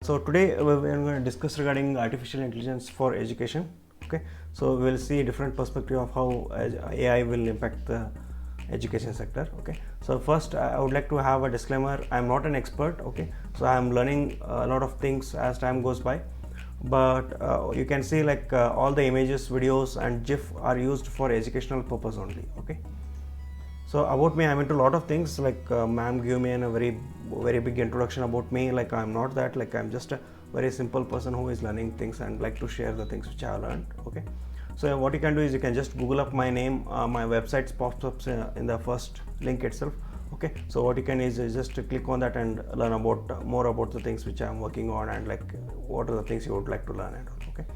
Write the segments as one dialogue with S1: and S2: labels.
S1: So today we're going to discuss regarding artificial intelligence for education. Okay, so we'll see a different perspective of how AI will impact the education sector. Okay, so first I would like to have a disclaimer. I'm not an expert. Okay, so I'm learning a lot of things as time goes by, but you can see like all the images, videos and GIF are used for educational purpose only. Okay, so about me, I'm into a lot of things. Like ma'am gave me a very big introduction about me. Like I'm not that. Like I'm just a very simple person who is learning things and like to share the things which I have learned. Okay, so what you can do is you can just Google up my name. My website pops up in the first link itself. Okay, so what you can is just click on that and learn about more about the things which I'm working on and like what are the things you would like to learn and all. Okay,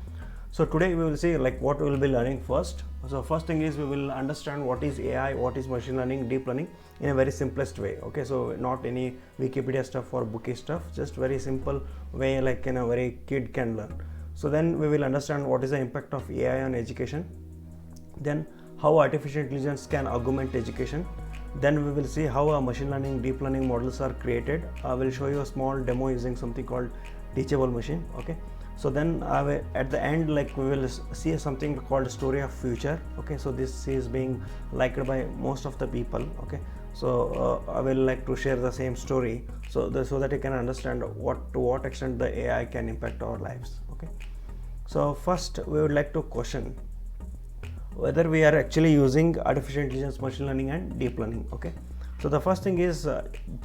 S1: so today we will see like what we will be learning first. So first thing is we will understand what is AI, what is machine learning, deep learning in a very simplest way. Okay, so not any Wikipedia stuff or booky stuff, just very simple way like in a very kid can learn. So then we will understand what is the impact of AI on education, then how artificial intelligence can augment education, then we will see how machine learning, deep learning models are created. I will show you a small demo using something called teachable machine. Okay, so then at the end like we will see something called story of future. Okay, so this is being liked by most of the people. Okay, so I will like to share the same story so that you can understand to what extent the AI can impact our lives. Okay, so first we would like to question whether we are actually using artificial intelligence, machine learning and deep learning. Okay, so the first thing is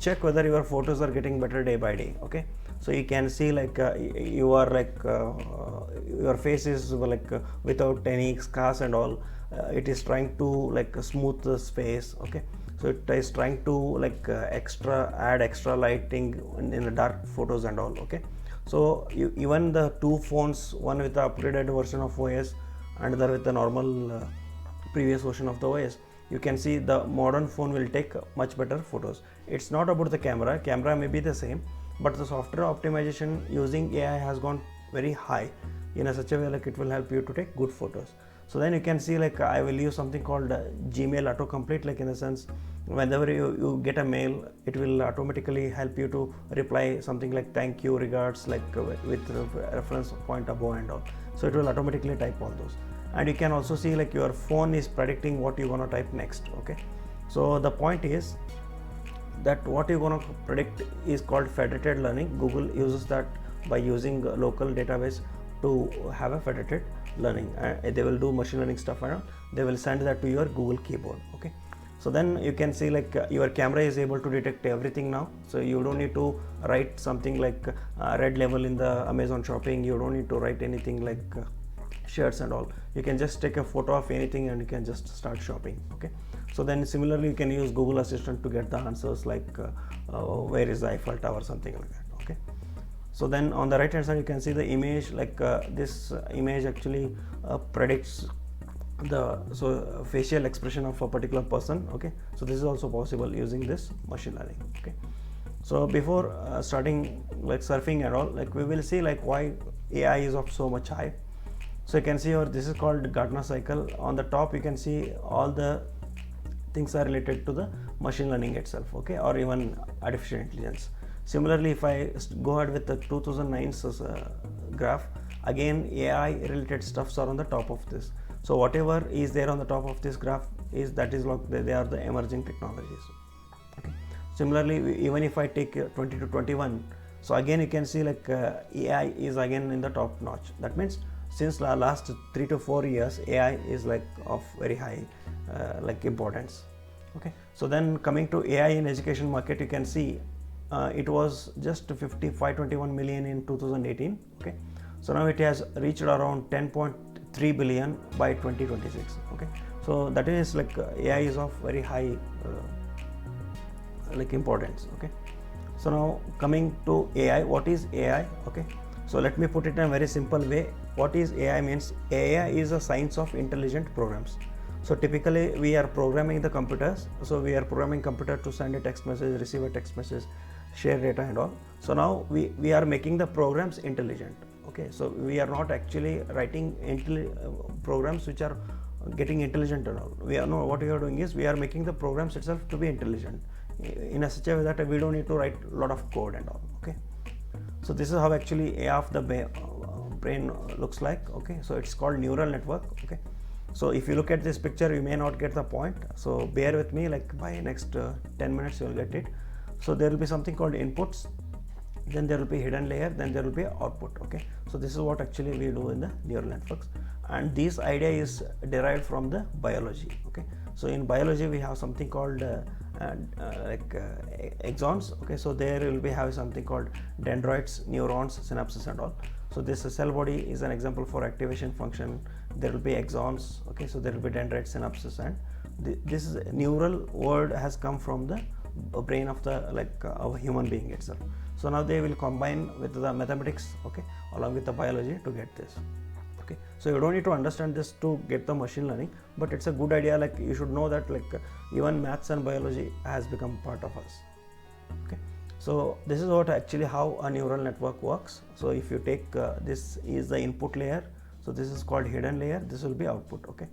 S1: check whether your photos are getting better day by day. Okay, so you can see like you are like your face is like without any scars and all. It is trying to like smooth the face. Okay, so it is trying to like add extra lighting in the dark photos and all. Okay, so even the two phones, one with the upgraded version of OS and other with the normal previous version of the OS, you can see the modern phone will take much better photos. It's not about the camera may be the same, but the software optimization using AI has gone very high in such a way like it will help you to take good photos. So then you can see like I will use something called Gmail autocomplete, like in the sense whenever you get a mail, it will automatically help you to reply something like thank you, regards, like with reference point above and all. So it will automatically type all those, and you can also see like your phone is predicting what you're gonna type next. Okay, so the point is that what you're gonna predict is called federated learning. Google uses that by using a local database to have a federated learning. They will do machine learning stuff and they will send that to your Google keyboard. Okay, so then you can see like your camera is able to detect everything now, so you don't need to write something like red level in the Amazon shopping. You don't need to write anything like shirts and all. You can just take a photo of anything and you can just start shopping. Okay, so then similarly you can use Google Assistant to get the answers like where is the Eiffel Tower, something like that. Okay, so then on the right hand side you can see the image, like this image actually predicts the facial expression of a particular person. Okay, so this is also possible using this machine learning. Okay, so before starting like surfing and all, like we will see like why AI is of so much hype. So you can see here this is called Gartner cycle. On the top you can see all the things are related to the machine learning itself. Okay, or even artificial intelligence. Similarly, if I go ahead with the 2009's graph, again AI related stuffs are on the top of this. So whatever is there on the top of this graph is like they are the emerging technologies. Okay, similarly even if I take 20 to 21, so again you can see like AI is again in the top notch. That means since last 3 to 4 years AI is like of very high like importance. Okay, so then coming to AI in education market, you can see it was just 521 million in 2018. Okay, so now it has reached around 10.3 billion by 2026. Okay, so that is like AI is of very high like importance. Okay, so now coming to AI, what is AI? Okay, so let me put it in a very simple way. What is AI means? AI is a science of intelligent programs. So typically we are programming the computers. So we are programming computer to send a text message, receive a text message, share data and all. So now we are making the programs intelligent. Okay, so we are not actually writing programs which are getting intelligent and all. What we are doing is we are making the programs itself to be intelligent in a such a way that we don't need to write a lot of code and all. Okay, So this is how actually AI of the brain looks like. Okay, so it's called neural network. Okay, so if you look at this picture, you may not get the point, so bear with me, like by next 10 minutes you will get it. So there will be something called inputs, then there will be hidden layer, then there will be output. Okay, so this is what actually we do in the neural networks, and this idea is derived from the biology. Okay, so in biology we have something called axons. Okay, so there will be have something called dendrites, neurons, synapses and all. So this cell body is an example for activation function. There will be axons. Okay, so there will be dendrites, synapses, and this is neural word has come from the brain of the of a human being itself. So now they will combine with the mathematics, okay, along with the biology to get this. Okay, so you don't need to understand this to get the machine learning, but it's a good idea, like you should know that even maths and biology has become part of us. Okay, so this is what actually how a neural network works. So if you take this is the input layer, so this is called hidden layer, this will be output. Okay,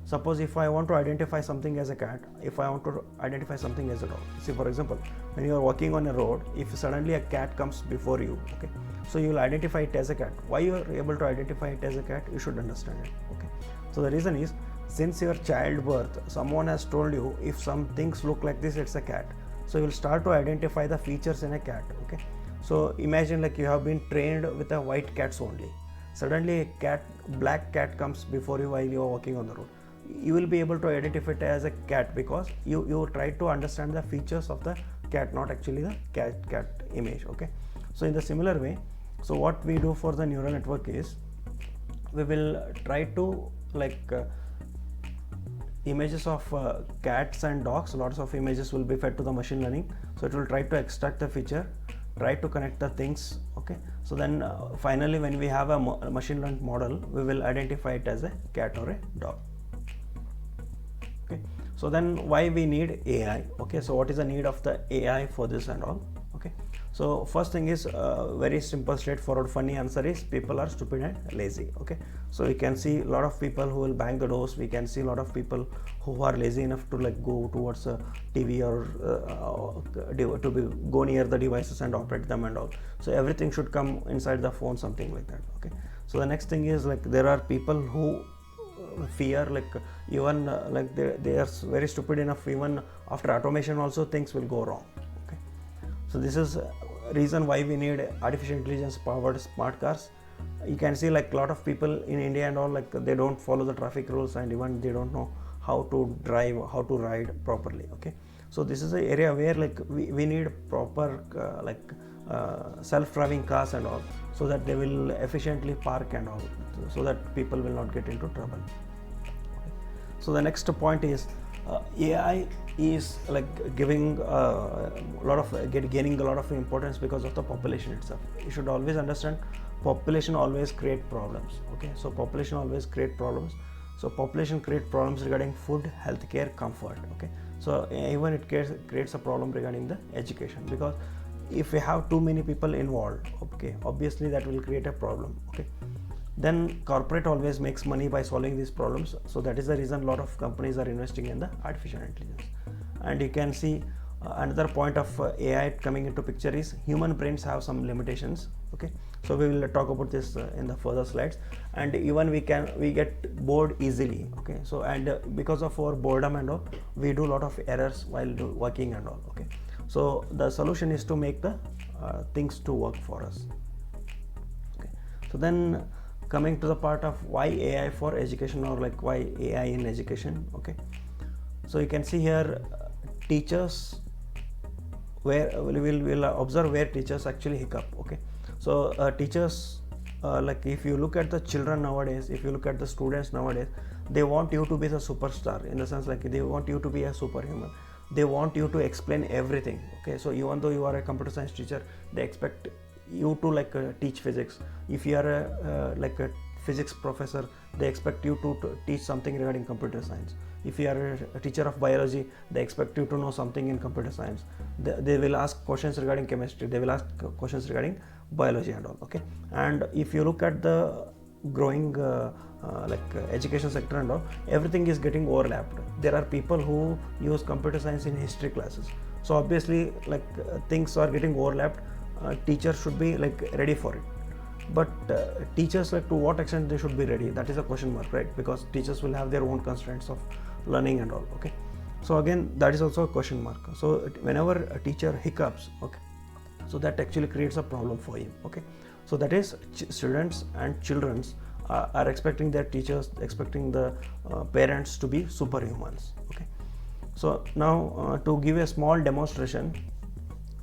S1: suppose if I want to identify something as a cat, if I want to identify something as a dog. See, for example, when you are walking on a road, if suddenly a cat comes before you, okay, so you will identify it as a cat. Why you are able to identify it as a cat, you should understand it. Okay, so the reason is, since your childbirth, someone has told you if some things look like this, it's a cat. So you will start to identify the features in a cat. Okay, so imagine like you have been trained with a white cats only. Suddenly a black cat comes before you while you are walking on the road, you will be able to identify it as a cat because you try to understand the features of the cat, not actually the cat image. Okay, so in the similar way, so what we do for the neural network is we will try to images of cats and dogs, lots of images will be fed to the machine learning, so it will try to extract the feature, try to connect the things. Okay, so then finally when we have a machine learned model, we will identify it as a cat or a dog. Okay, so then why we need AI? Okay, so what is the need of the AI for this and all? Okay, so first thing is very simple, straightforward, funny answer is people are stupid and lazy. Okay, so we can see a lot of people who will bang the doors, we can see a lot of people who are lazy enough to go towards a TV or go near the devices and operate them and all. So everything should come inside the phone, something like that. Okay, so the next thing is there are people who fear even they are very stupid enough, even after automation also things will go wrong. Okay, so this is reason why we need artificial intelligence powered smart cars. You can see a lot of people in India and all, they don't follow the traffic rules and even they don't know how to drive, how to ride properly. Okay, so this is an area where we need proper self-driving cars and all, so that they will efficiently park and all, so that people will not get into trouble. Okay. So the next point is AI is giving gaining a lot of importance because of the population itself. You should always understand, population always create problems. Okay, so population always create problems. So population create problems regarding food, healthcare, comfort. Okay, so even it creates a problem regarding the education, because if we have too many people involved, okay, obviously that will create a problem. Okay, then corporate always makes money by solving these problems, so that is the reason a lot of companies are investing in the artificial intelligence. And you can see another point of AI coming into picture is human brains have some limitations. Okay, so we will talk about this in the further slides. And even we get bored easily. Okay, so and because of our boredom and all, we do a lot of errors while working and all. Okay, so the solution is to make the things to work for us. Okay, so then coming to the part of why AI for education, or why AI in education. Okay, so you can see here teachers, where we'll observe where teachers actually hiccup. Okay, so teachers, if you look at the children nowadays, if you look at the students nowadays, they want you to be the superstar, in the sense they want you to be a superhuman. They want you to explain everything. Okay, so even though you are a computer science teacher, they expect you to teach physics. If you are a physics professor, they expect you to teach something regarding computer science. If you are a teacher of biology, they expect you to know something in computer science. They will ask questions regarding chemistry, they will ask questions regarding biology and all. Okay, and if you look at the growing education sector and all, everything is getting overlapped. There are people who use computer science in history classes, so obviously things are getting overlapped. teachers should be like ready for it. But teachers, like to what extent they should be ready, that is a question mark, right? Because teachers will have their own constraints of learning and all. Okay, so again that is also a question mark. So whenever a teacher hiccups, okay, so that actually creates a problem for him. Okay, so that is students and children's are expecting their teachers, expecting the parents to be superhumans. Okay, so now to give a small demonstration.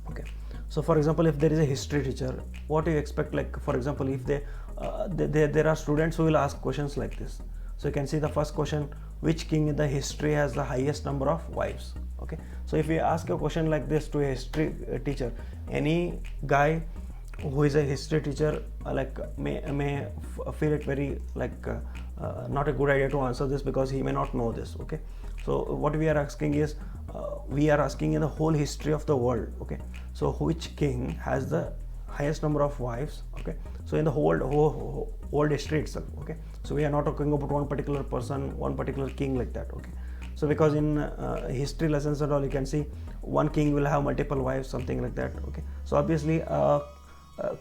S1: Okay, so for example, if there is a history teacher, what do you expect? Like for example, if there are students who will ask questions like this. So you can see the first question: which king in the history has the highest number of wives? Okay, so if you ask a question like this to a history teacher, any guy who is a history teacher may feel it very not a good idea to answer this, because he may not know this. Okay, so what we are asking is we are asking in the whole history of the world. Okay, so which king has the highest number of wives? Okay, so in the whole history itself. Okay, so we are not talking about one particular person, one particular king like that. Okay, so because in history lessons and all, you can see one king will have multiple wives, something like that. Okay, so obviously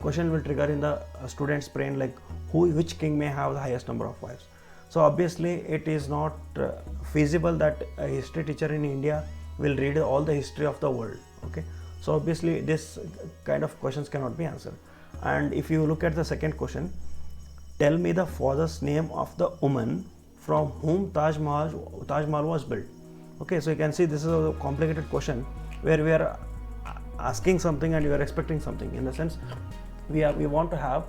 S1: question will trigger in the student's brain, like which king may have the highest number of wives. So obviously it is not feasible that a history teacher in India will read all the history of the world. Okay, so obviously this kind of questions cannot be answered. And if you look at the second question, tell me the father's name of the woman from whom Taj Mahal was built. Okay, so you can see this is a complicated question where we are asking something and you are expecting something. In the sense, we want to have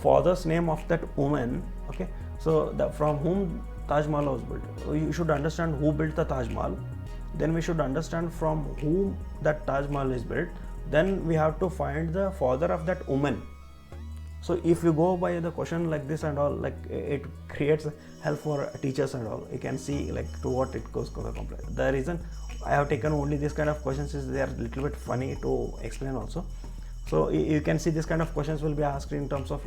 S1: father's name of that woman. Okay, so from whom Taj Mahal was built. You should understand who built the Taj Mahal. Then we should understand from whom that Taj Mahal is built. Then we have to find the father of that woman. So if you go by the question like this and all, like it creates hell for teachers and all. You can see like to what it goes complex. The reason I have taken only this kind of questions is they are a little bit funny to explain also. So you can see this kind of questions will be asked in terms of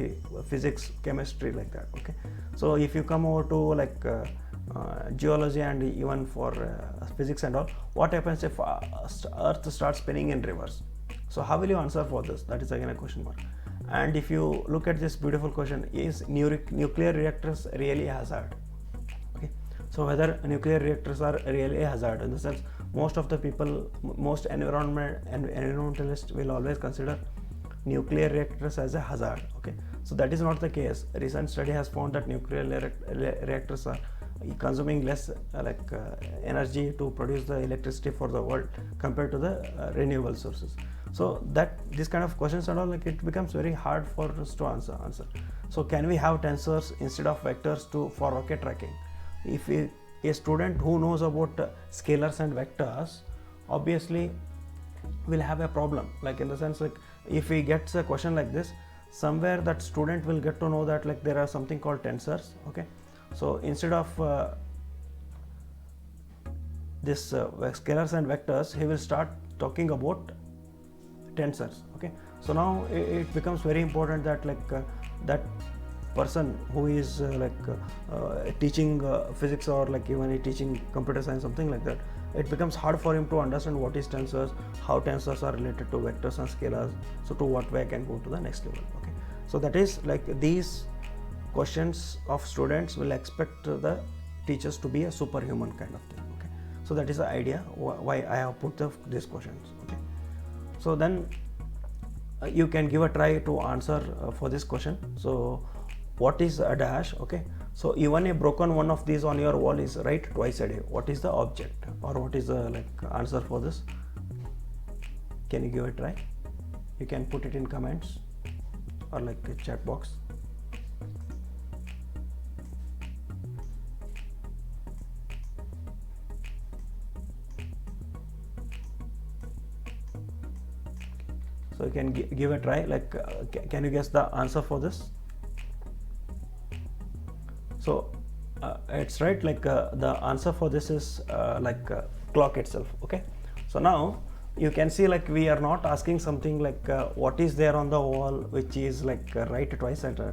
S1: physics, chemistry, like that. Okay, so if you come over to like geology and even for physics and all, what happens if earth starts spinning in reverse? So how will you answer for this? That is again a question mark. And if you look at this beautiful question, is nuclear reactors really a hazard? Okay, so whether nuclear reactors are really a hazard, in the sense most of the people, most environmentalists will always consider nuclear reactors as a hazard. Okay, so that is not the case. A recent study has found that nuclear reactors are consuming less energy to produce the electricity for the world compared to the renewable sources. So that this kind of questions and all, like it becomes very hard for us to answer. So can we have tensors instead of vectors for rocket tracking? If a student who knows about scalars and vectors obviously will have a problem, like in the sense, like if he gets a question like this, somewhere that student will get to know that like there are something called tensors. Okay, so instead of this scalars and vectors, he will start talking about tensors. Okay, so now it becomes very important that that person who is teaching physics or like even teaching computer science, something like that, it becomes hard for him to understand what is tensors, how tensors are related to vectors and scalars. So to what way I can go to the next level. Okay, so that is like these questions of students will expect the teachers to be a superhuman kind of thing. Okay, so that is the idea why I have put these questions. Okay, so then you can give a try to answer for this question. So what is a dash? Okay, so even a broken one of these on your wall is right twice a day. What is the object, or what is the answer for this? Can you give a try? You can put it in comments or like a chat box. So you can give a try, like can you guess the answer for this? So it's right, like the answer for this is clock itself. Okay, so now you can see like we are not asking something like what is there on the wall which is like right twice a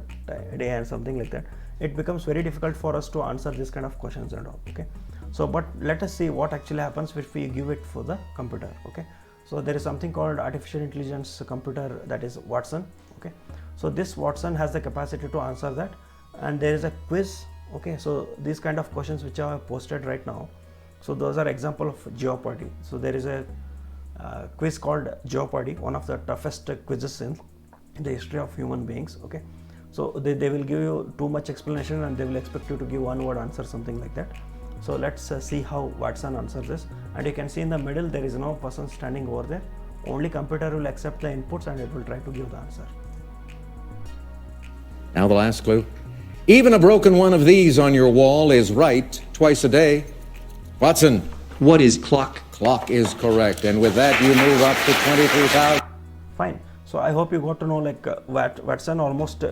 S1: day and something like that. It becomes very difficult for us to answer this kind of questions and all. Okay, so but let us see what actually happens if we give it for the computer. Okay, So there is something called artificial intelligence computer, that is Watson. Okay, so this Watson has the capacity to answer that, and there is a quiz. Okay, so these kind of questions which I have posted right now, so those are example of Jeopardy. So there is a quiz called Jeopardy, one of the toughest quizzes in the history of human beings. Okay, so they will give you too much explanation and they will expect you to give one word answer, something like that. So let's see how Watson answers this. And you can see in the middle there is no person standing over there, only computer will accept the inputs and it will try to give the answer.
S2: Now the last clue. Even a broken one of these on your wall is right twice a day. Watson.
S3: What is clock?
S2: Clock is correct. And with that, you move up to 23,000.
S1: Fine. So I hope you got to know like Watson almost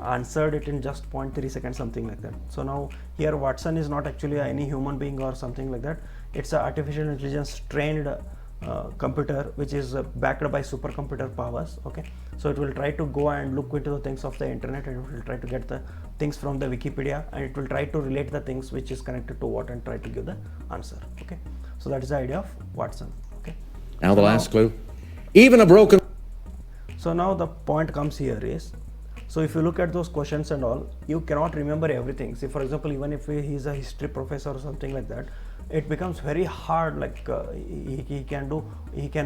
S1: answered it in just 0.3 seconds, something like that. So now here Watson is not actually any human being or something like that. It's an artificial intelligence trained computer which is backed by supercomputer powers. Okay, so it will try to go and look into the things of the internet, and it will try to get the things from the Wikipedia, and it will try to relate the things which is connected to what and try to give the answer. Okay, so that is the idea of Watson. Okay,
S2: now the last clue. Even a broken.
S1: So now the point comes here is, so if you look at those questions and all, you cannot remember everything. See, for example, even if he is a history professor or something like that, it becomes very hard. Like he can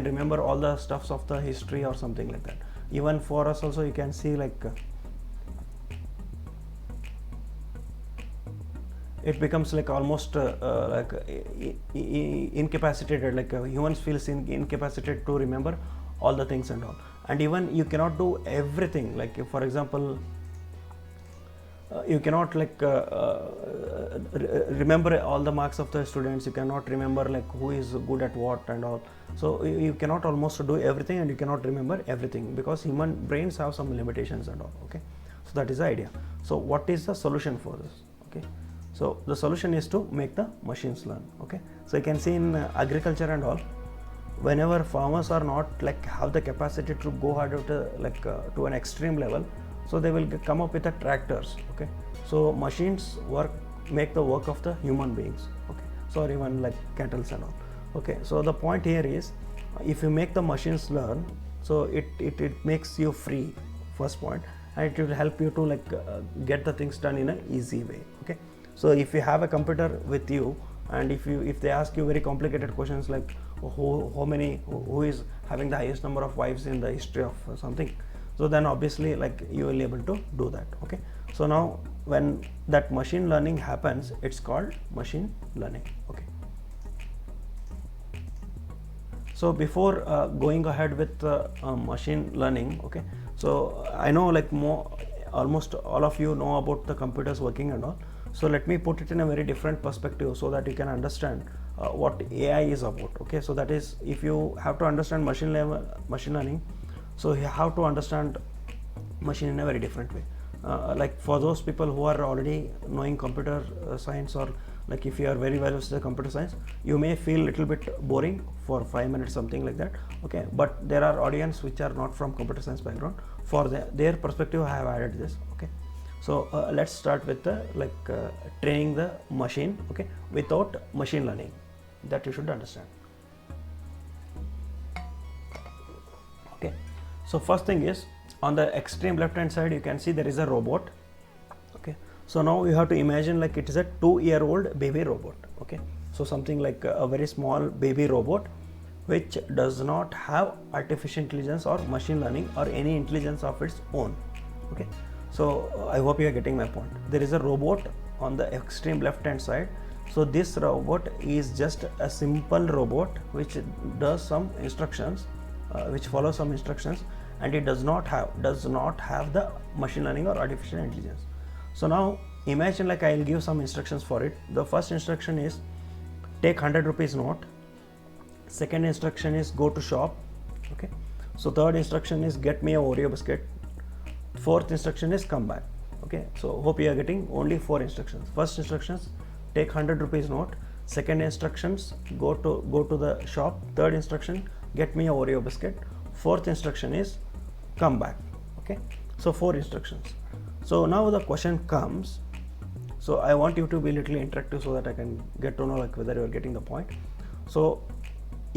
S1: remember all the stuffs of the history or something like that. Even for us also, you can see like it becomes like almost like incapacitated. Like humans feels incapacitated to remember all the things and all. And even you cannot do everything. Like for example, you cannot like remember all the marks of the students. You cannot remember like who is good at what and all. So you cannot almost do everything, and you cannot remember everything because human brains have some limitations and all. Okay, so that is the idea. So what is the solution for this? Okay, so the solution is to make the machines learn. Okay, so you can see in agriculture and all, whenever farmers are not like have the capacity to go hard to an extreme level, so they will come up with the tractors. Okay, so machines make the work of the human beings. Okay, so even like cattle and all. Okay, so the point here is, if you make the machines learn, so it makes you free, first point, and it will help you to like get the things done in an easy way. Okay, so if you have a computer with you, and if they ask you very complicated questions like who is having the highest number of wives in the history of something, so then obviously like you will be able to do that. Okay, so now when that machine learning happens, it's called machine learning. Okay, so before going ahead with machine learning, okay, so I know like almost all of you know about the computers working and all. So let me put it in a very different perspective so that you can understand what AI is about. Okay, so that is, if you have to understand machine learning, so you have to understand machine in a very different way. Like for those people who are already knowing computer science, or like if you are very well versed in computer science, you may feel little bit boring for 5 minutes, something like that. Okay, but there are audience which are not from computer science background. For their perspective, I have added this. Okay, so let's start with the training the machine. Okay, without machine learning, that you should understand. Okay, so first thing is, on the extreme left hand side you can see there is a robot. Okay, so now you have to imagine like it is a 2-year-old baby robot. Okay, so something like a very small baby robot which does not have artificial intelligence or machine learning or any intelligence of its own. Okay, so I hope you are getting my point. There is a robot on the extreme left hand side. So this robot is just a simple robot which does some instructions, which follows some instructions, and it does not have the machine learning or artificial intelligence. So now imagine like I will give some instructions for it. The first instruction is take 100 rupees note. Second instruction is go to shop. Okay, so third instruction is get me a Oreo biscuit. Fourth instruction is come back. Okay, so hope you are getting only 4 instructions. First instructions, take 100 rupees note. Second instructions, go to the shop. Third instruction, get me a Oreo biscuit. Fourth instruction is come back. Okay, so 4 instructions. So now the question comes, so I want you to be little interactive so that I can get to know like whether you are getting the point. So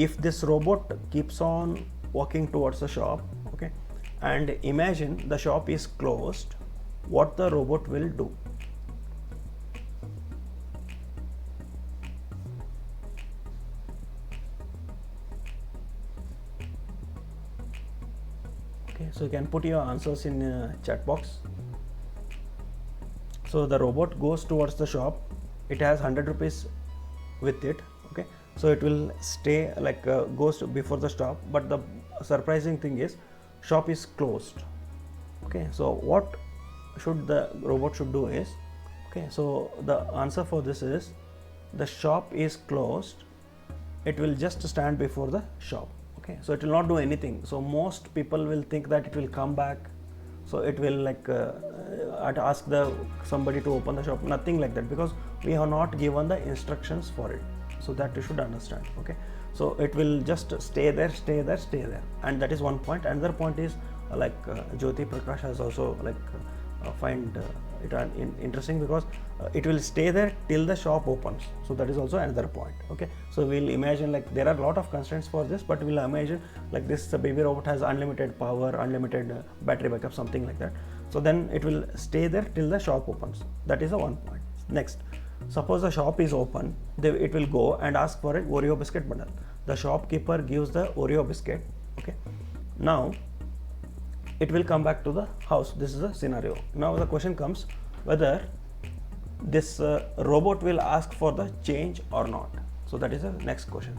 S1: if this robot keeps on walking towards the shop, okay, and imagine the shop is closed, what the robot will do? Okay, so you can put your answers in chat box. So the robot goes towards the shop, it has 100 rupees with it, okay, so it will stay like goes before the stop, but the surprising thing is shop is closed. Okay, so what should the robot should do is, okay, so the answer for this is the shop is closed, it will just stand before the shop. Okay, so it will not do anything. So most people will think that it will come back, so it will like ask the somebody to open the shop, nothing like that, because we have not given the instructions for it. So that you should understand. Okay, so it will just stay there, and that is one point. Another point is Jyoti Prakash has also find it interesting, because it will stay there till the shop opens. So that is also another point. Okay, so we'll imagine like there are a lot of constraints for this, but we'll imagine like this baby robot has unlimited power, unlimited battery backup, something like that. So then it will stay there till the shop opens. That is the one point. Next, suppose the shop is open, it will go and ask for an Oreo biscuit bundle. The shopkeeper gives the Oreo biscuit. Okay, now it will come back to the house. This is the scenario. Now the question comes whether this robot will ask for the change or not. So that is the next question.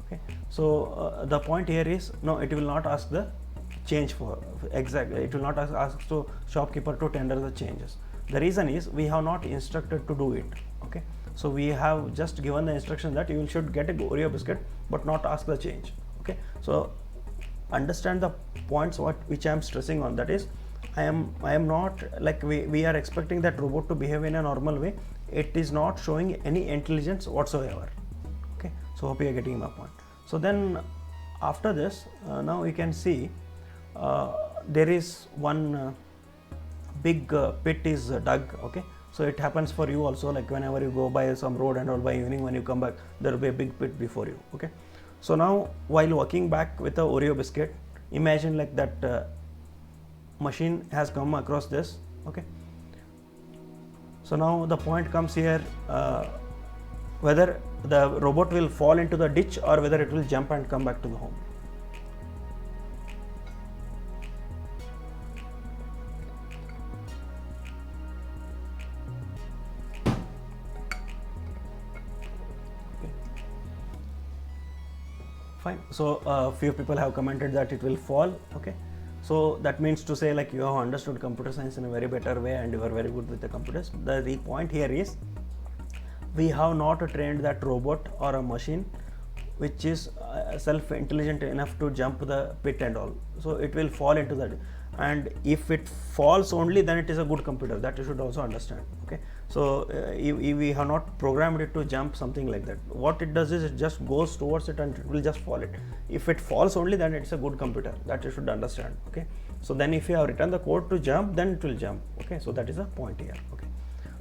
S1: Okay, so the point here is no, it will not ask the change for exactly. It will not ask to shopkeeper to tender the changes. The reason is we have not instructed to do it. Okay, so we have just given the instruction that you should get a Oreo biscuit, but not ask the change. Okay, so understand the points which I am stressing on. That is, I am not like we are expecting that robot to behave in a normal way. It is not showing any intelligence whatsoever. Okay, so hope you are getting my point. So then after this, now you can see there is one big pit is dug. Okay, so it happens for you also, like whenever you go by some road and all, by evening when you come back, there will be a big pit before you. Okay, so now while walking back with a Oreo biscuit, imagine like that machine has come across this. Okay, so now the point comes here, whether the robot will fall into the ditch or whether it will jump and come back to the home. Fine. So few people have commented that it will fall. Okay, so that means to say like you have understood computer science in a very better way and you are very good with the computers. The point here is we have not trained that robot or a machine which is self-intelligent enough to jump the pit and all. So it will fall into that, and if it falls only, then it is a good computer. That you should also understand. Okay, so we have not programmed it to jump something like that. What it does is it just goes towards it and it will just fall it. If it falls only, then it's a good computer. That you should understand. Okay, so then if you have written the code to jump, then it will jump. Okay, so that is a point here. Okay,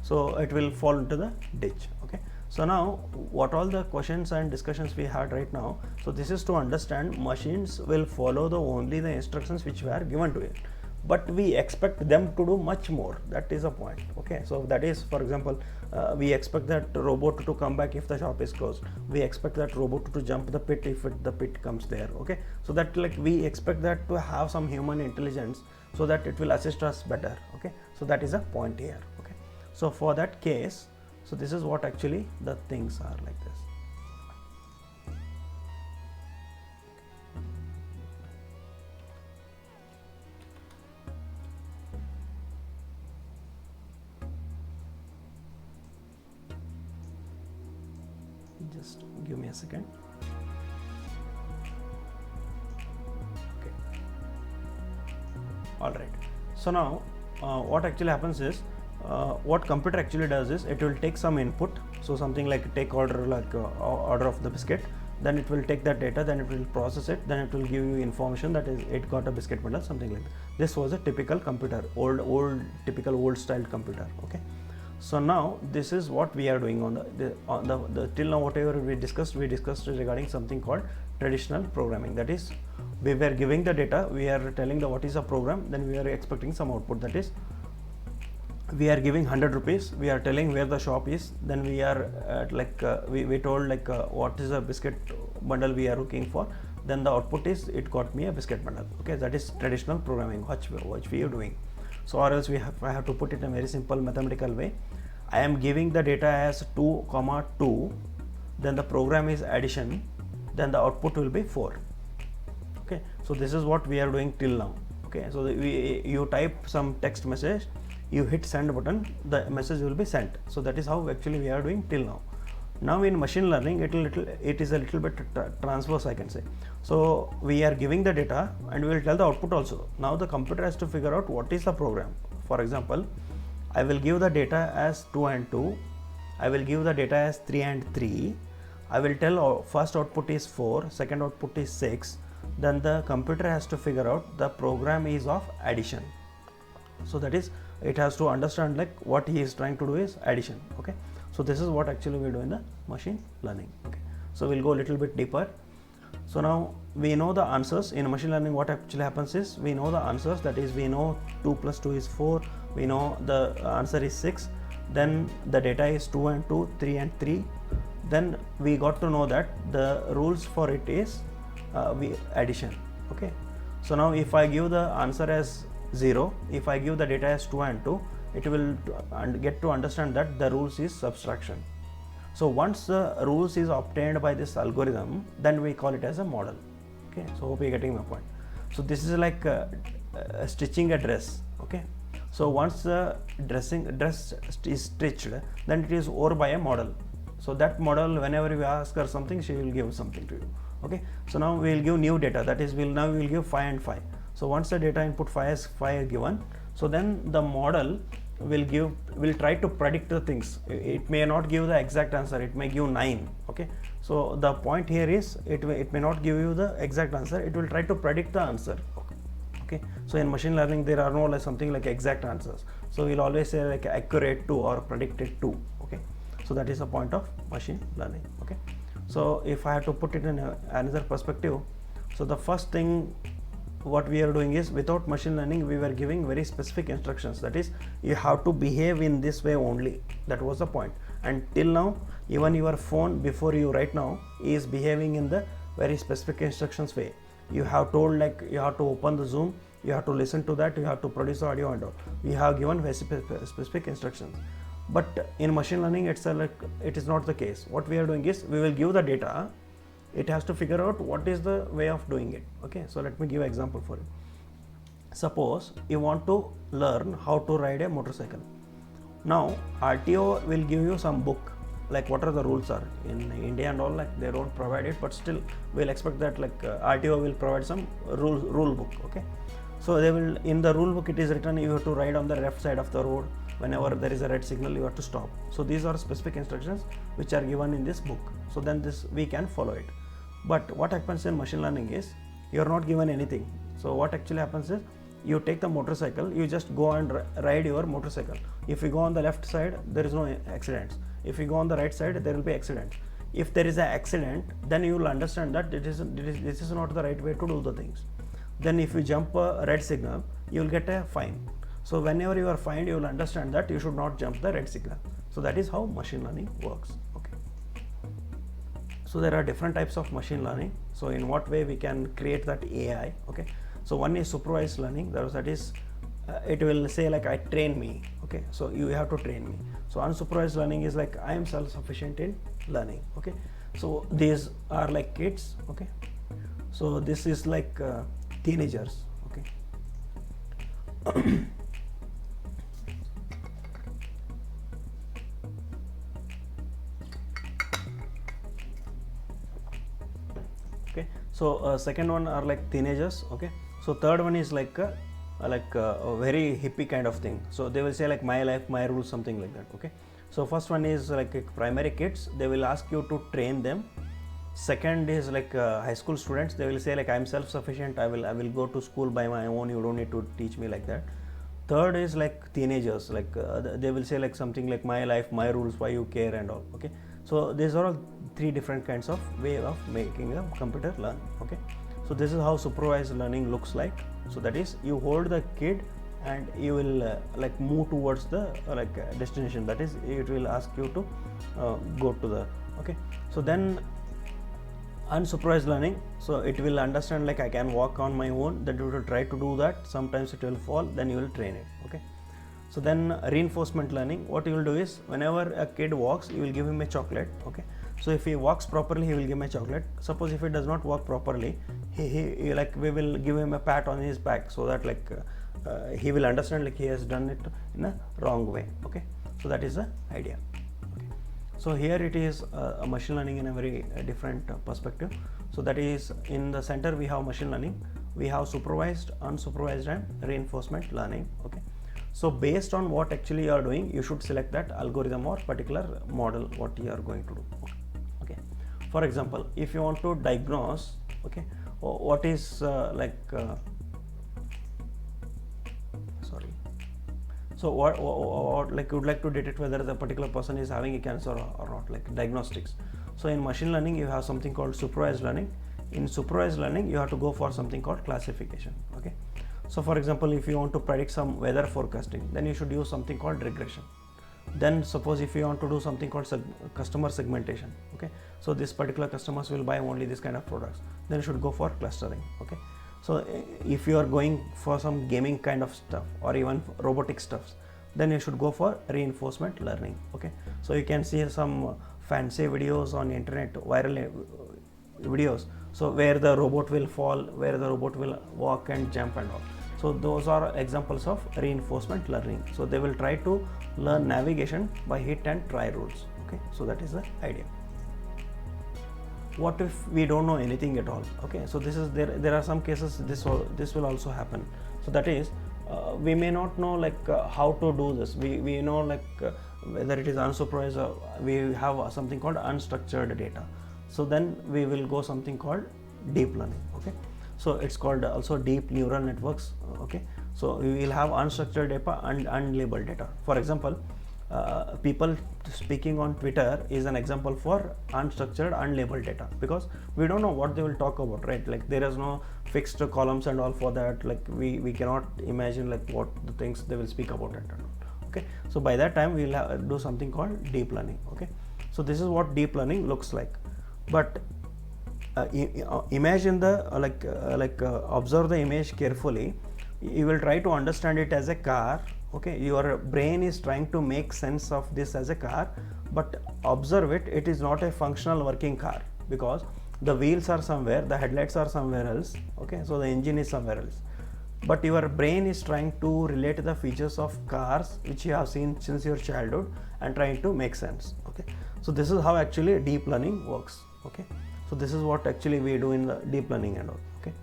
S1: so it will fall into the ditch. Okay, so now what all the questions and discussions we had right now, so this is to understand machines will follow only the instructions which were given to it, but we expect them to do much more. That is a point. Okay, so that is, for example, we expect that robot to come back if the shop is closed. We expect that robot to jump the pit if the pit comes there. Okay, so that like we expect that to have some human intelligence so that it will assist us better. Okay, so that is a point here. Okay, so for that case, so this is what actually the things are like this. Just give me a second. Okay, all right. So now what actually happens is, what computer actually does is it will take some input, so something like take order, like order of the biscuit, then it will take that data, then it will process it, then it will give you information that is it got a biscuit bundle, something like that. This was a typical computer, typical old style computer. Okay, So now this is what we are doing on the till now whatever we discussed regarding something called traditional programming. That is, we were giving the data, we are telling the what is a program, then we are expecting some output. That is, we are giving 100 rupees, we are telling where the shop is, then we are we told what is a biscuit bundle we are looking for, then the output is it got me a biscuit bundle. Okay, that is traditional programming which we are doing. So or else I have to put it in a very simple mathematical way. I am giving the data as 2, 2, then the program is addition, then the output will be 4. Okay, so this is what we are doing till now. Okay, so you type some text message, you hit send button, the message will be sent. So that is how actually we are doing till now. Now in machine learning it is a little bit transverse, I can say. So we are giving the data and we will tell the output also. Now the computer has to figure out what is the program. For example, I will give the data as 2 and 2, I will give the data as 3 and 3, I will tell first output is 4, second output is 6, then the computer has to figure out the program is of addition. So that is, it has to understand like what he is trying to do is addition. Okay, so this is what actually we do in the machine learning. Okay, so we'll go a little bit deeper. So now we know the answers in machine learning. What actually happens is we know the answers, that is we know 2 plus 2 is 4, we know the answer is 6, then the data is 2 and 2, 3 and 3, then we got to know that the rules for it is addition. Okay, so now if I give the answer as 0, if I give the data as 2 and 2, it will get to understand that the rules is subtraction. So once the rules is obtained by this algorithm, then we call it as a model. Okay, so hope you're getting my point. So this is like stitching a dress. Okay, so once the dress is stitched, then it is over by a model. So that model, whenever you ask her something, she will give something to you. Okay, so now we will give new data, that is we will give 5 and 5. So once the data input 5 is given, so then the model will try to predict the things. It may not give the exact answer, it may give 9. Okay, so the point here is it may not give you the exact answer, it will try to predict the answer. Okay, so in machine learning there are no like something like exact answers, so we'll always say like accurate to or predicted to. Okay, so that is the point of machine learning. Okay, so if I have to put it in another perspective, so the first thing what we are doing is, without machine learning we were giving very specific instructions, that is you have to behave in this way only. That was the point. And till now even your phone before you right now is behaving in the very specific instructions way. You have told like you have to open the Zoom, you have to listen to that, you have to produce audio and all. We have given very specific instructions. But in machine learning it's like it is not the case. What we are doing is we will give the data, it has to figure out what is the way of doing it. Okay, so let me give an example for you. Suppose you want to learn how to ride a motorcycle. Now RTO will give you some book, like what are the rules are in India and all, like they don't provide it, but still we'll expect that like RTO will provide some rule book. Okay, so they will, in the rule book it is written you have to ride on the left side of the road, whenever there is a red signal you have to stop. So these are specific instructions which are given in this book, so then this we can follow it. But what happens in machine learning is you are not given anything. So what actually happens is you take the motorcycle, you just go and ride your motorcycle. If you go on the left side there is no accidents, if you go on the right side there will be accidents. If there is an accident, then you will understand that this is not the right way to do the things. Then if you jump a red signal you will get a fine. So whenever you are fined, you will understand that you should not jump the red signal. So that is how machine learning works. Okay, so there are different types of machine learning. So in what way we can create that AI? Okay, so one is supervised learning, that is it will say like I train me. Okay, so you have to train me. So unsupervised learning is like I am self-sufficient in learning. Okay, so these are like kids. Okay, so this is like teenagers. Okay. Okay, so second one are like teenagers. Okay, so third one is like a very hippie kind of thing. So they will say like my life, my rules, something like that. Okay, so first one is like primary kids, they will ask you to train them. Second is like high school students, they will say like I am self-sufficient, I will go to school by my own, you don't need to teach me, like that. Third is like teenagers, like they will say like something like my life, my rules, why you care and all. Okay, so these are all three different kinds of way of making a computer learn. Okay, so this is how supervised learning looks like. So that is, you hold the kid and you will like move towards the destination, that is it will ask you to go to the, okay. So then unsupervised learning, so it will understand like I can walk on my own, then you will try to do that, sometimes it will fall, then you will train it. Okay, so then reinforcement learning, what you will do is whenever a kid walks, you will give him a chocolate. Okay, so if he walks properly, he will give him a chocolate. Suppose if he does not walk properly, he like we will give him a pat on his back, so that like he will understand like he has done it in a wrong way. Okay, so that is the idea. Okay, so here it is a machine learning in a very different perspective. So that is, in the center we have machine learning, we have supervised, unsupervised and reinforcement learning. Okay, so based on what actually you are doing, you should select that algorithm or particular model what you are going to do. Okay, for example, if you want to diagnose, okay, what is so what like you would like to detect whether the particular person is having a cancer or not, like diagnostics. So in machine learning you have something called supervised learning. In supervised learning you have to go for something called classification. Okay, so for example, if you want to predict some weather forecasting, then you should use something called regression. Then suppose if you want to do something called customer segmentation, okay, so this particular customers will buy only this kind of products, then you should go for clustering. Okay, so if you are going for some gaming kind of stuff or even robotic stuffs, then you should go for reinforcement learning. Okay, so you can see some fancy videos on internet, viral videos, so where the robot will fall, where the robot will walk and jump and all. So those are examples of reinforcement learning. So they will try to learn navigation by hit and try rules. Okay, so that is the idea. What if we don't know anything at all? Okay, so this is there are some cases this will also happen. So that is, we may not know like how to do this. We know like whether it is unsupervised or we have something called unstructured data. So then we will go something called deep learning. Okay, so it's called also deep neural networks. Okay, so we will have unstructured data and unlabeled data. For example, people speaking on Twitter is an example for unstructured, unlabeled data, because we don't know what they will talk about, right? Like there is no fixed columns and all for that. Like we cannot imagine like what the things they will speak about it. Okay, so by that time we will do something called deep learning. Okay, so this is what deep learning looks like. But imagine the observe the image carefully. You will try to understand it as a car. Okay, your brain is trying to make sense of this as a car, but observe it, it is not a functional working car, because the wheels are somewhere, the headlights are somewhere else. Okay, so the engine is somewhere else, but your brain is trying to relate the features of cars which you have seen since your childhood and trying to make sense. Okay, so this is how actually deep learning works. Okay, so this is what actually we do in the deep learning and all. Okay,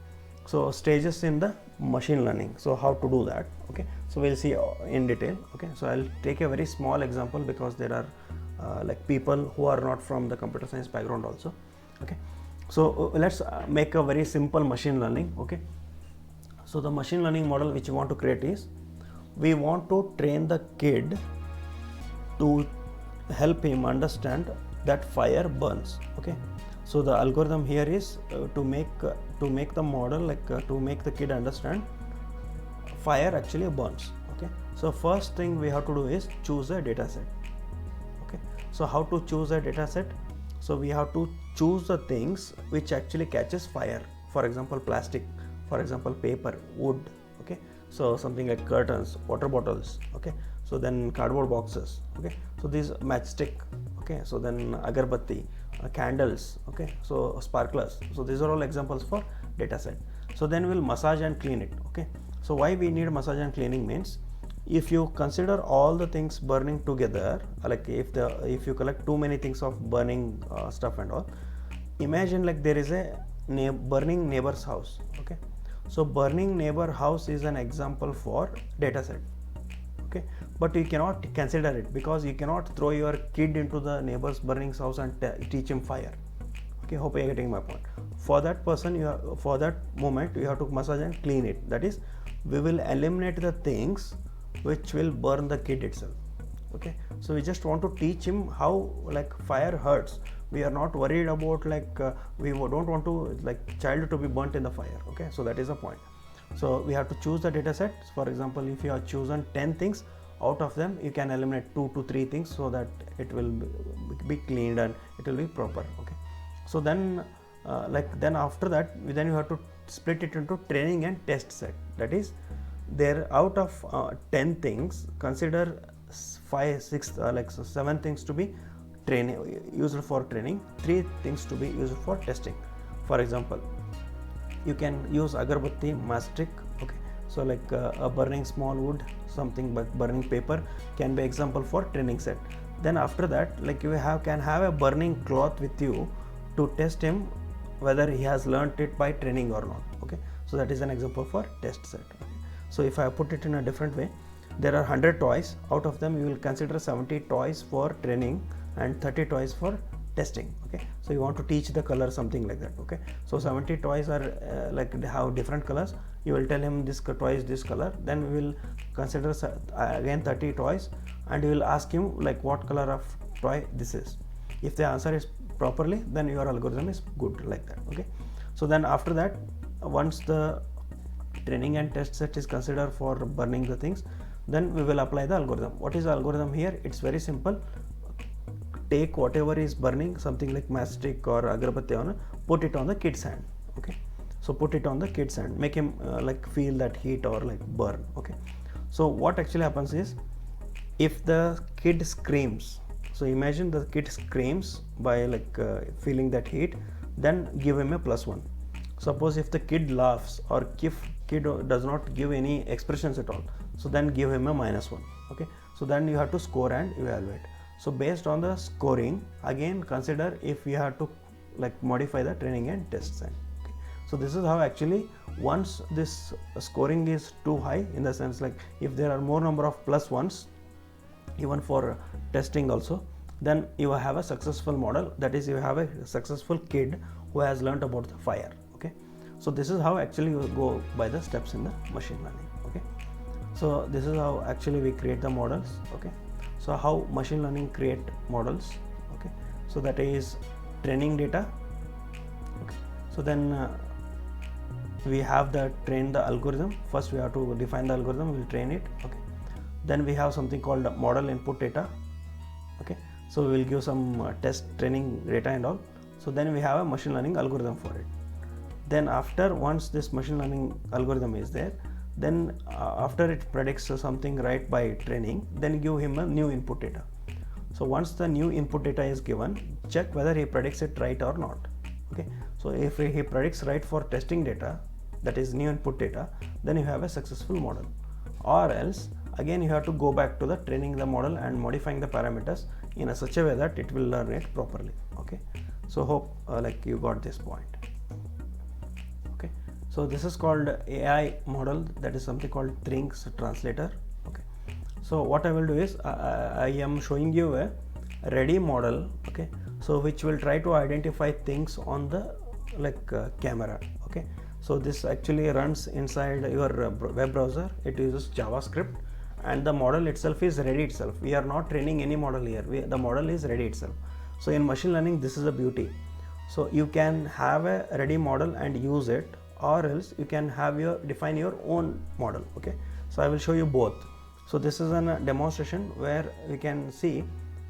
S1: so stages in the machine learning, so how to do that. Okay, so we'll see in detail. Okay, so I'll take a very small example because there are like people who are not from the computer science background also. Okay, so let's make a very simple machine learning. Okay, so the machine learning model which we want to create is, we want to train the kid to help him understand that fire burns. Okay, so the algorithm here is to make the model to make the kid understand fire actually burns. Okay, so first thing we have to do is choose a data set. Okay, so how to choose a data set? So we have to choose the things which actually catches fire. For example, plastic, for example, paper, wood. Okay, so something like curtains, water bottles. Okay, so then cardboard boxes. Okay, so these matchstick. Okay, so then agarbatti, candles. Okay, so sparklers. So these are all examples for data set. So then we'll massage and clean it. Okay, so why we need massage and cleaning means, if you consider all the things burning together, like if you collect too many things of burning stuff and all, imagine like there is a burning neighbor's house. Okay, so burning neighbor house is an example for data set. Okay, but you cannot consider it because you cannot throw your kid into the neighbor's burning house and teach him fire. Okay, hope you are getting my point. For that person, for that moment you have to massage and clean it. That is, we will eliminate the things which will burn the kid itself. Okay, so we just want to teach him how like fire hurts. We are not worried about like we don't want to like child to be burnt in the fire. Okay, so that is the point. So we have to choose the data set. For example, if you have chosen 10 things, out of them you can eliminate 2 to 3 things so that it will be cleaned and it will be proper. Okay, so then then after that then you have to split it into training and test set. That is, there out of 10 things, consider 5 6 like 7 things to be training, used for training, 3 things to be used for testing. For example, you can use agarbatti matchstick. Okay, so like a burning small wood, something but burning paper can be example for training set. Then after that, like you can have a burning cloth with you to test him whether he has learnt it by training or not. Okay, so that is an example for test set. Okay. So if I put it in a different way, there are 100 toys. Out of them you will consider 70 toys for training and 30 toys for testing. Okay, so you want to teach the color, something like that. Okay, so 70 toys are like have different colors. You will tell him this toy is this color, then we will consider again 30 toys and you will ask him like what color of toy this is. If the answer is properly, then your algorithm is good, like that. Okay, so then after that, once the training and test set is considered for burning the things, then we will apply the algorithm. What is the algorithm here? It's very simple. Take whatever is burning, something like matchstick or agarbatti, put it on the kid's hand. Okay, so put it on the kid's hand, make him like feel that heat or like burn. Okay, so what actually happens is, if the kid screams, so imagine the kid screams by like feeling that heat, then give him a +1. Suppose if the kid laughs or if kid does not give any expressions at all, so then give him a -1. Okay, so then you have to score and evaluate. So based on the scoring, again consider if you have to like modify the training and test set. Okay, so this is how actually, once this scoring is too high, in the sense like if there are more number of +1s even for testing also, then you have a successful model. That is, you have a successful kid who has learnt about the fire. Okay, so this is how actually you go by the steps in the machine learning. Okay, so this is how actually we create the models. Okay, so how machine learning create models. Okay, so that is training data. Okay, so then we have the train the algorithm. First we have to define the algorithm, we'll train it. Okay, then we have something called model input data. Okay, so we will give some test training data and all. So then we have a machine learning algorithm for it. Then after, once this machine learning algorithm is there, then after it predicts something right by training, then give him a new input data. So once the new input data is given, check whether he predicts it right or not. Okay, so if he predicts right for testing data, that is new input data, then you have a successful model. Or else again you have to go back to the training the model and modifying the parameters in such a way that it will learn it properly. Okay, so hope like you got this point. Okay, so this is called AI model, that is something called Things translator. Okay, so what I will do is I am showing you a ready model. Okay, so which will try to identify things on the like camera. Okay, so this actually runs inside your web browser. It uses JavaScript and the model itself is ready itself. We are not training any model here, the model is ready itself. So in machine learning, this is a beauty. So you can have a ready model and use it, or else you can have define your own model. Okay, so I will show you both. So this is a demonstration where we can see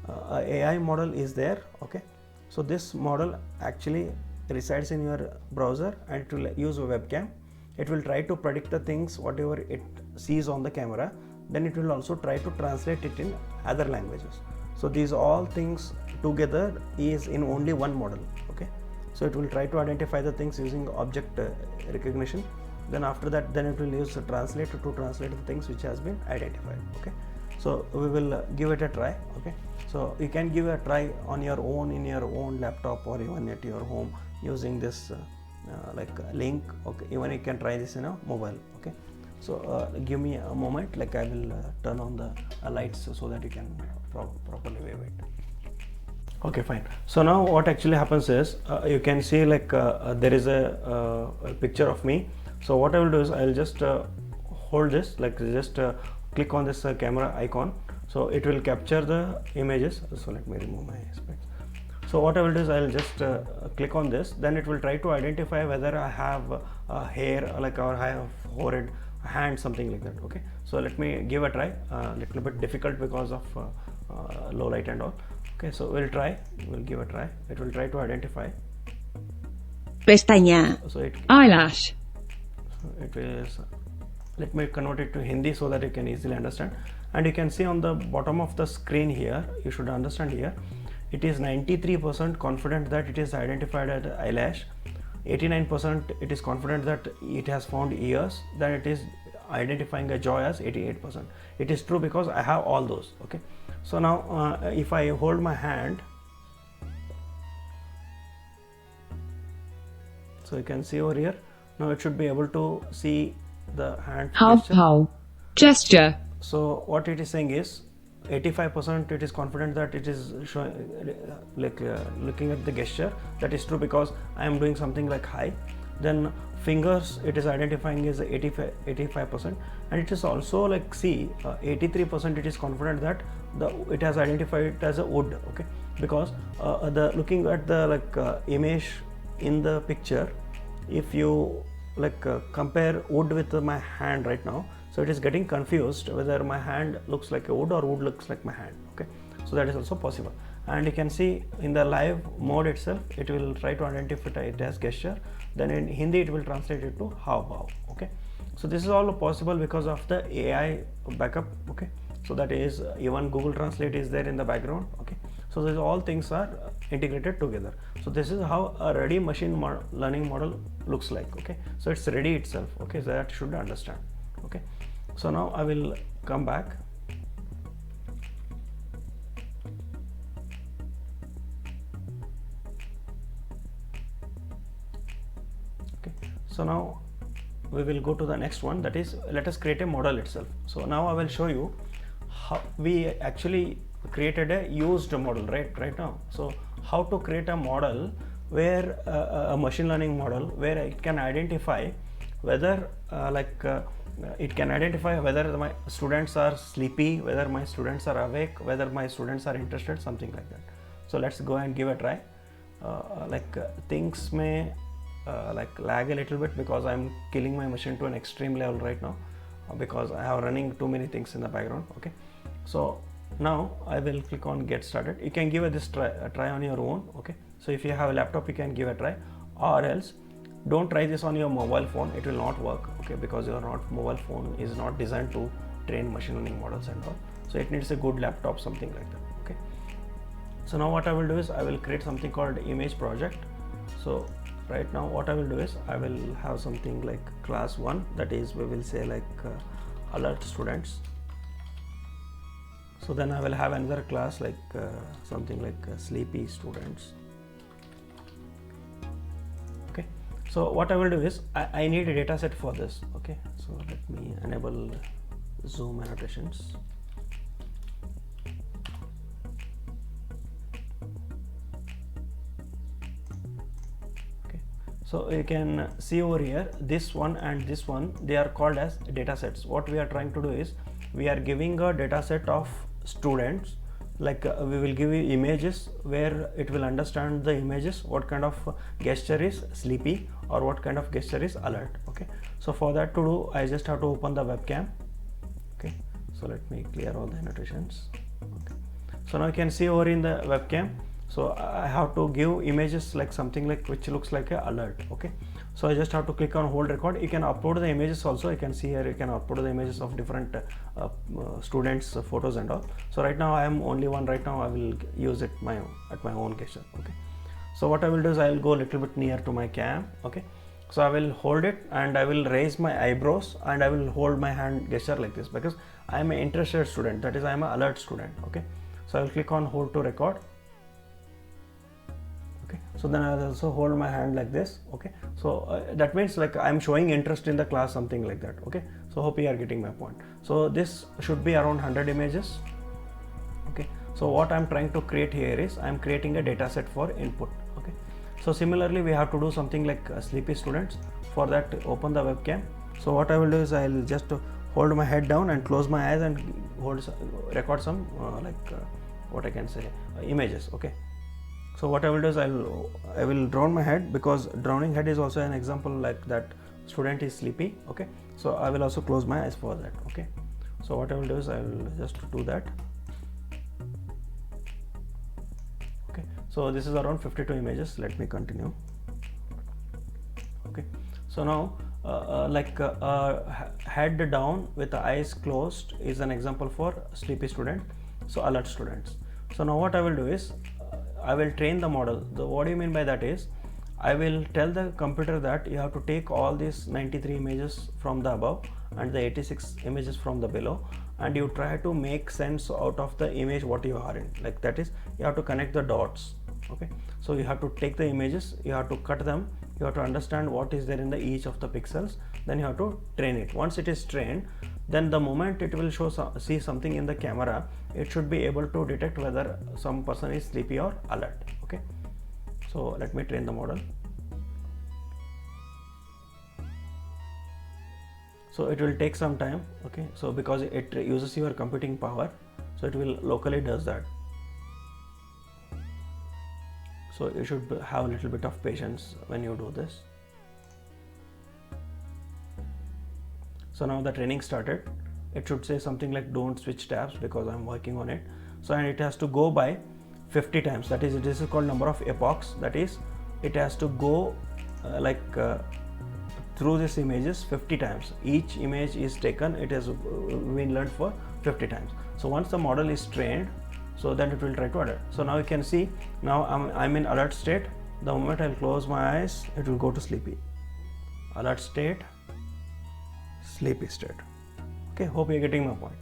S1: AI model is there. Okay, so this model actually resides in your browser and it will use a webcam. It will try to predict the things whatever it sees on the camera. Then it will also try to translate it in other languages. So these all things together is in only one model. Okay, so it will try to identify the things using object recognition. Then after that, then it will use a translator to translate the things which has been identified. Okay, so we will give it a try. Okay, so you can give a try on your own in your own laptop or even at your home using this like link. Okay, even you can try this in a mobile. Okay, so give me a moment, like I will turn on the lights so that you can properly view it. Okay, fine. So now what actually happens is you can see like there is a picture of me. So what I will do is I will just hold this, like just click on this camera icon, so it will capture the images. So let me remove my specs. So what I will do is I will just click on this, then it will try to identify whether I have hair like, or I have forehead, hand, something like that. Okay, so let me give a try. Little bit difficult because of low light and all. Okay, so we'll give a try. It will try to identify.
S3: Pestaña.
S1: So
S3: Eyelash.
S1: it is, let me convert it to Hindi so that you can easily understand. And you can see on the bottom of the screen here, you should understand here, it is 93% confident that it is identified as eyelash, 89% it is confident that it has found ears, then it is identifying a jaw as 88%. It is true because I have all those. Okay, so now if I hold my hand, so you can see over here, now it should be able to see the hand
S3: gesture.
S1: So what it is saying is 85% it is confident that it is showing, looking at the gesture, that is true because I am doing something like hi. Then fingers, it is identifying as 85%, and it is also like, see, 83% it is confident that it has identified it as a wood. Okay, because the looking at the image in the picture, if you compare wood with my hand right now, so it is getting confused whether my hand looks like a wood or wood looks like my hand. Okay, so that is also possible. And you can see in the live mode itself, it will try to identify it as gesture, then in Hindi it will translate it to how. Okay, so this is all possible because of the AI backup. Okay, so that is even Google Translate is there in the background. Okay, so these all things are integrated together. So this is how a ready machine learning model looks like. Okay, so it's ready itself. Okay, so that should understand. Okay, so now I will come back. Okay, so now we will go to the next one, that is, let us create a model itself. So now I will show you how we actually created a used model right now. So how to create a model where a machine learning model where it can identify whether it can identify whether my students are sleepy, whether my students are awake, whether my students are interested, something like that. So let's go and give a try. Things may lag a little bit because I'm killing my machine to an extreme level right now because I have running too many things in the background. Okay, so now I will click on get started. You can give a try on your own. Okay, so if you have a laptop, you can give a try, or else don't try this on your mobile phone. It will not work. Okay, because your mobile phone is not designed to train machine learning models and all. So it needs a good laptop, something like that. Okay, so now what I will do is I will create something called image project. So right now what I will do is I will have something like class 1, that is, we will say alert students. So then I will have another class something like sleepy students. Okay, so what I will do is I need a data set for this. Okay, so let me enable zoom annotations. Okay, so you can see over here, this one and this one, they are called as data sets. What we are trying to do is we are giving a data set of students, we will give you images where it will understand the images, what kind of gesture is sleepy or what kind of gesture is alert. Okay, so for that to do, I just have to open the webcam. Okay, so let me clear all the annotations. Okay, so now you can see over in the webcam, so I have to give images something which looks like a alert. Okay, so I just have to click on hold record. You can upload the images also. You can see here, you can upload the images of different students photos and all. So right now I am only one right now. I will use it at my own gesture. Okay, so what I will do is I will go a little bit near to my cam. Okay, so I will hold it and I will raise my eyebrows and I will hold my hand gesture like this because I am an interested student, that is, I am an alert student. Okay, so I will click on hold to record. Okay, so then I will also hold my hand like this. Okay, so that means I'm showing interest in the class, something like that. Okay, so hope you are getting my point. So this should be around 100 images. Okay, so what I'm trying to create here is I'm creating a data set for input. Okay, so similarly we have to do something like sleepy students. For that, open the webcam. So what I will do is I'll just hold my head down and close my eyes and record some what I can say, images. Okay, so what I will do is I will drown my head, because drowning head is also an example like that student is sleepy. Okay, so I will also close my eyes for that. Okay, so what I will do is I will just do that. Okay, so this is around 52 images. Let me continue. Okay, so now head down with the eyes closed is an example for sleepy student, so alert students. So now what I will do is I will train the model. What do you mean by that is, I will tell the computer that you have to take all these 93 images from the above and the 86 images from the below, and you try to make sense out of the image what you are in. Like that is, you have to connect the dots. Okay, so you have to take the images, you have to cut them, you have to understand what is there in the each of the pixels, then you have to train it. Once it is trained, then the moment it will see something in the camera, it should be able to detect whether some person is sleepy or alert. Okay, so let me train the model. So it will take some time. Okay, so because it uses your computing power, so it will locally does that. So you should have a little bit of patience when you do this. So now the training started. It should say something like don't switch tabs, because I'm working on it. So, and it has to go by 50 times. That is, this is called number of epochs. That is, it has to go through these images 50 times. Each image is taken, it has been learned for 50 times. So once the model is trained, so then it will try to alert. So now you can see, now I'm in alert state. The moment I'll close my eyes, it will go to sleepy. Alert state, sleepy state. Okay, hope you're getting my point.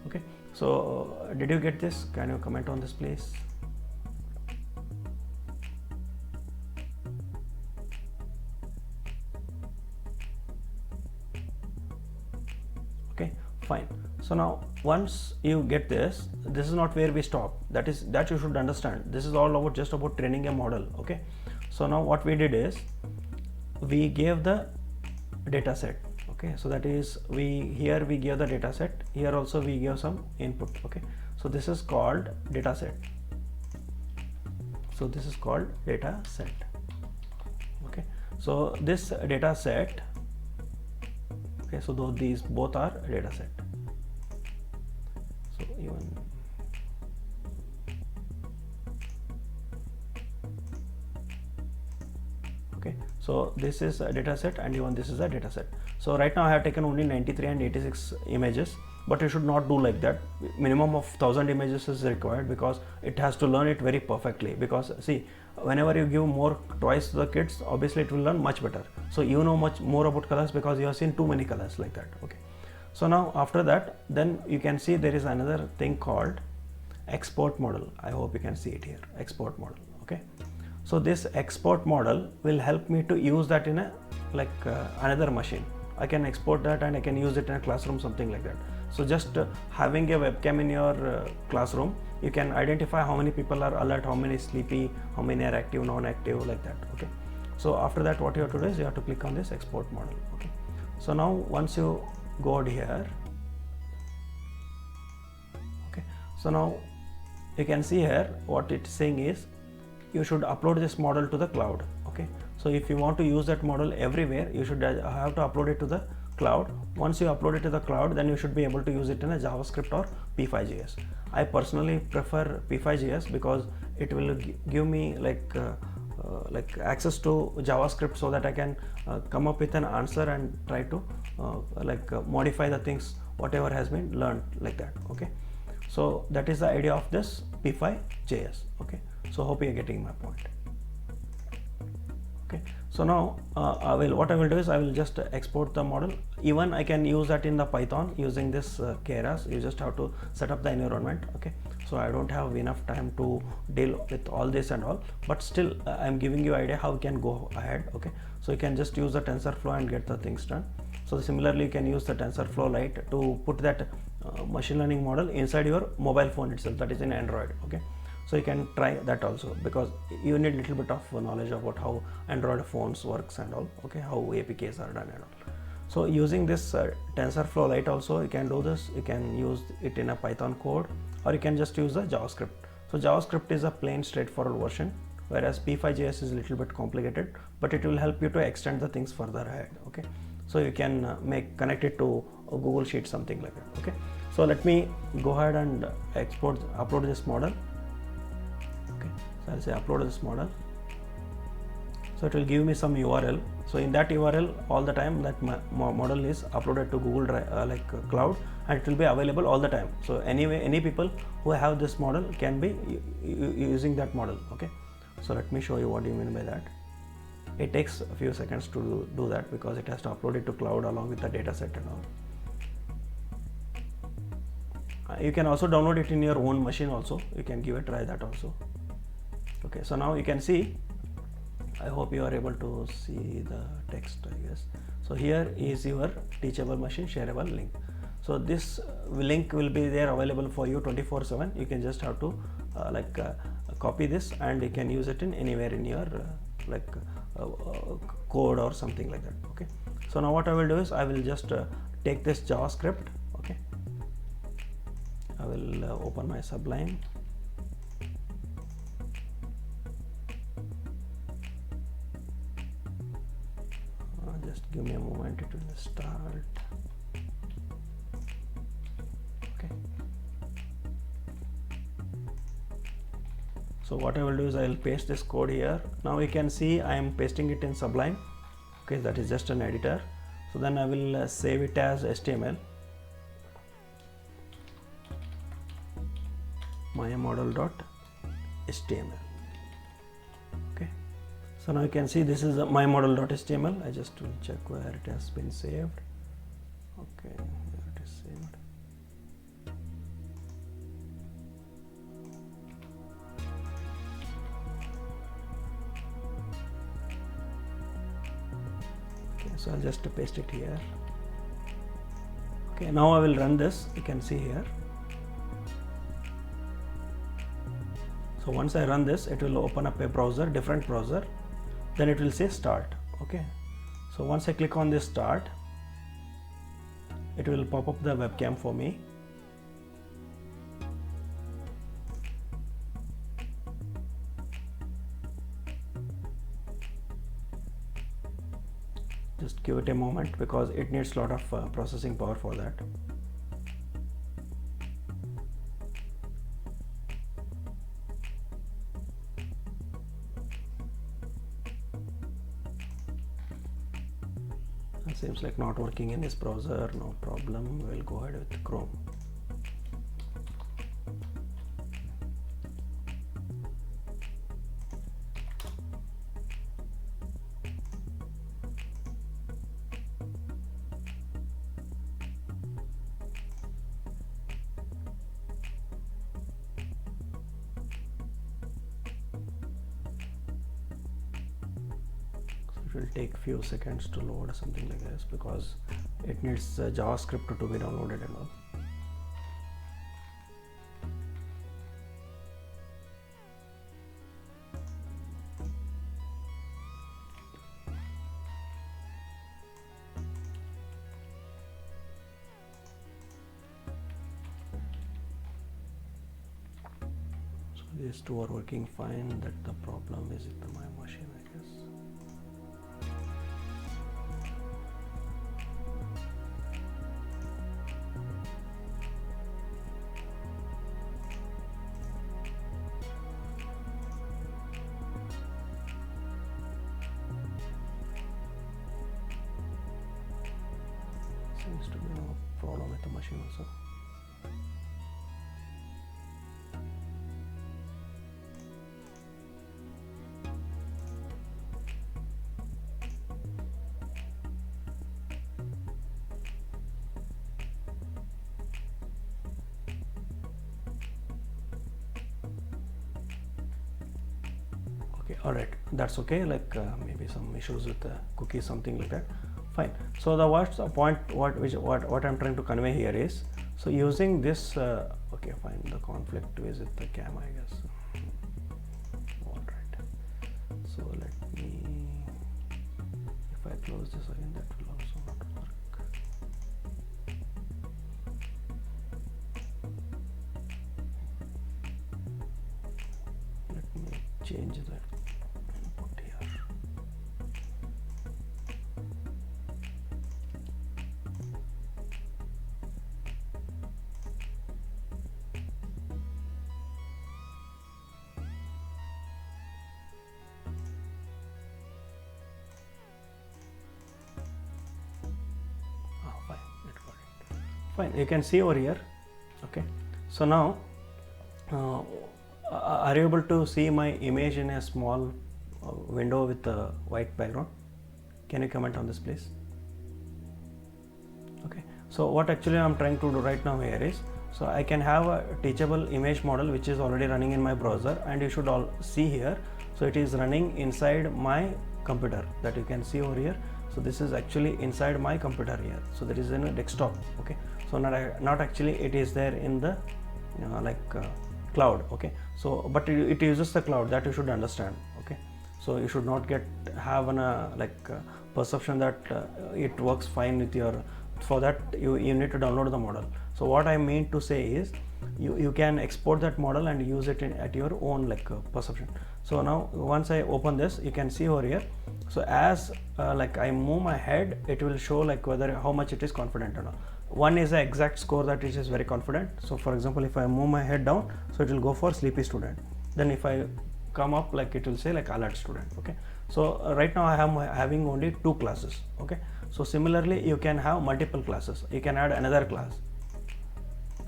S1: Okay, so did you get this? Can you comment on this, please? Okay, fine. So now once you get this is not where we stop. That you should understand. This is all about just about training a model. Okay, so now what we did is we gave the data set. Okay, so that is, here we give the data set, here also we give some input. Okay, so this is called data set. So this is called data set. Okay, so this data set, okay, so these both are data set. So even okay, so this is a data set and even this is a data set. So right now I have taken only 93 and 86 images, but you should not do like that. Minimum of 1000 images is required, because it has to learn it very perfectly. Because see, whenever you give twice to the kids, obviously it will learn much better. So you know much more about colors because you have seen too many colors like that. Okay, so now after that, then you can see there is another thing called export model. I hope you can see it here, export model. Okay, so this export model will help me to use that in a another machine. I can export that and I can use it in a classroom, something like that. So just having a webcam in your classroom, you can identify how many people are alert, how many sleepy, how many are active, non-active, like that. Okay, so after that what you have to do is you have to click on this export model. Okay, so now once you go out here, okay, so now you can see here what it's saying is you should upload this model to the cloud. Okay, so if you want to use that model everywhere, you should have to upload it to the cloud. Once you upload it to the cloud, then you should be able to use it in a JavaScript or P5.js. I personally prefer P5.js because it will give me access to JavaScript, so that I can come up with an answer and try to modify the things whatever has been learned, like that. Okay, so that is the idea of this P5.js. Okay, so hope you are getting my point. Okay, so now what I will do is I will just export the model. Even I can use that in the Python using this Keras. You just have to set up the environment. Okay, so I don't have enough time to deal with all this and all, but still I'm giving you idea how you can go ahead. Okay, so you can just use the TensorFlow and get the things done. So similarly, you can use the TensorFlow Lite to put that machine learning model inside your mobile phone itself, that is in Android. Okay, so you can try that also, because you need a little bit of knowledge about how Android phones works and all. Okay, how APKs are done and all. So using this TensorFlow Lite also you can do this. You can use it in a Python code, or you can just use the JavaScript. So JavaScript is a plain straightforward version, whereas P5.js is a little bit complicated, but it will help you to extend the things further ahead. Okay, so you can connect it to a Google Sheet, something like that. Okay, so let me go ahead and upload this model. Okay, so I'll say upload this model. So it will give me some URL. So in that URL, all the time that model is uploaded to Google Drive, cloud, and it will be available all the time. So anyway, any people who have this model can be using that model. Okay, so let me show you what do you mean by that. It takes a few seconds to do that because it has to upload it to cloud along with the data set and all. You can also download it in your own machine also. You can give a try that also. Okay, so now you can see, I hope you are able to see the text, I guess. So here is your teachable machine shareable link. So this link will be there available for you 24/7. You can just have to copy this, and you can use it in anywhere in your code or something like that. Okay, so now what I will do is I will just take this JavaScript. Okay, I will open my Sublime. Just give me a moment, it will start. Okay, so what I will do is I will paste this code here. Now you can see I am pasting it in Sublime. Okay, that is just an editor. So then I will save it as HTML, mymodel.html. Okay, so now you can see this is mymodel.html. I just will check where it has been saved. Okay, here it is saved. Okay, so I'll just paste it here. Okay, now I will run this. You can see here. So once I run this, it will open up a browser, different browser. Then it will say start. Okay, so once I click on this start, it will pop up the webcam for me. Just give it a moment because it needs a lot of processing power for that. It seems like not working in this browser. No problem, we'll go ahead with Chrome. It will take few seconds to load, something like this, because it needs JavaScript to be downloaded and all. So these two are working fine. That the problem is with my machine, I guess. Seems to be no problem with the machine also. Okay, all right, that's okay. Maybe some issues with the cookie, something like that. Fine. So the what's the point, what I'm trying to convey here is, so using this okay, fine, the conflict is with the cam, I guess. All right, so let me, if I close this again, that will also not work. change the input here. Fine, it got it. Fine, you can see over here. Okay, so now are you able to see my image in a small window with a white background? Can you comment on this please? Okay, so what actually I'm trying to do right now here is, so I can have a teachable image model which is already running in my browser, and you should all see here, so it is running inside my computer, that you can see over here. So this is actually inside my computer here, so that is in a desktop. Okay, so not actually it is there in the cloud. Okay, so but it uses the cloud, that you should understand. Okay, so you should not have an perception that it works fine with your, for that you need to download the model. So what I mean to say is, you can export that model and use it at your own perception. So now once I open this, you can see over here, so as I move my head, it will show whether how much it is confident or not. One is the exact score that it is very confident. So for example, if I move my head down, so it will go for sleepy student. Then if I come up, it will say alert student. Okay, so right now I am having only 2 classes. Okay, so similarly you can have multiple classes, you can add another class.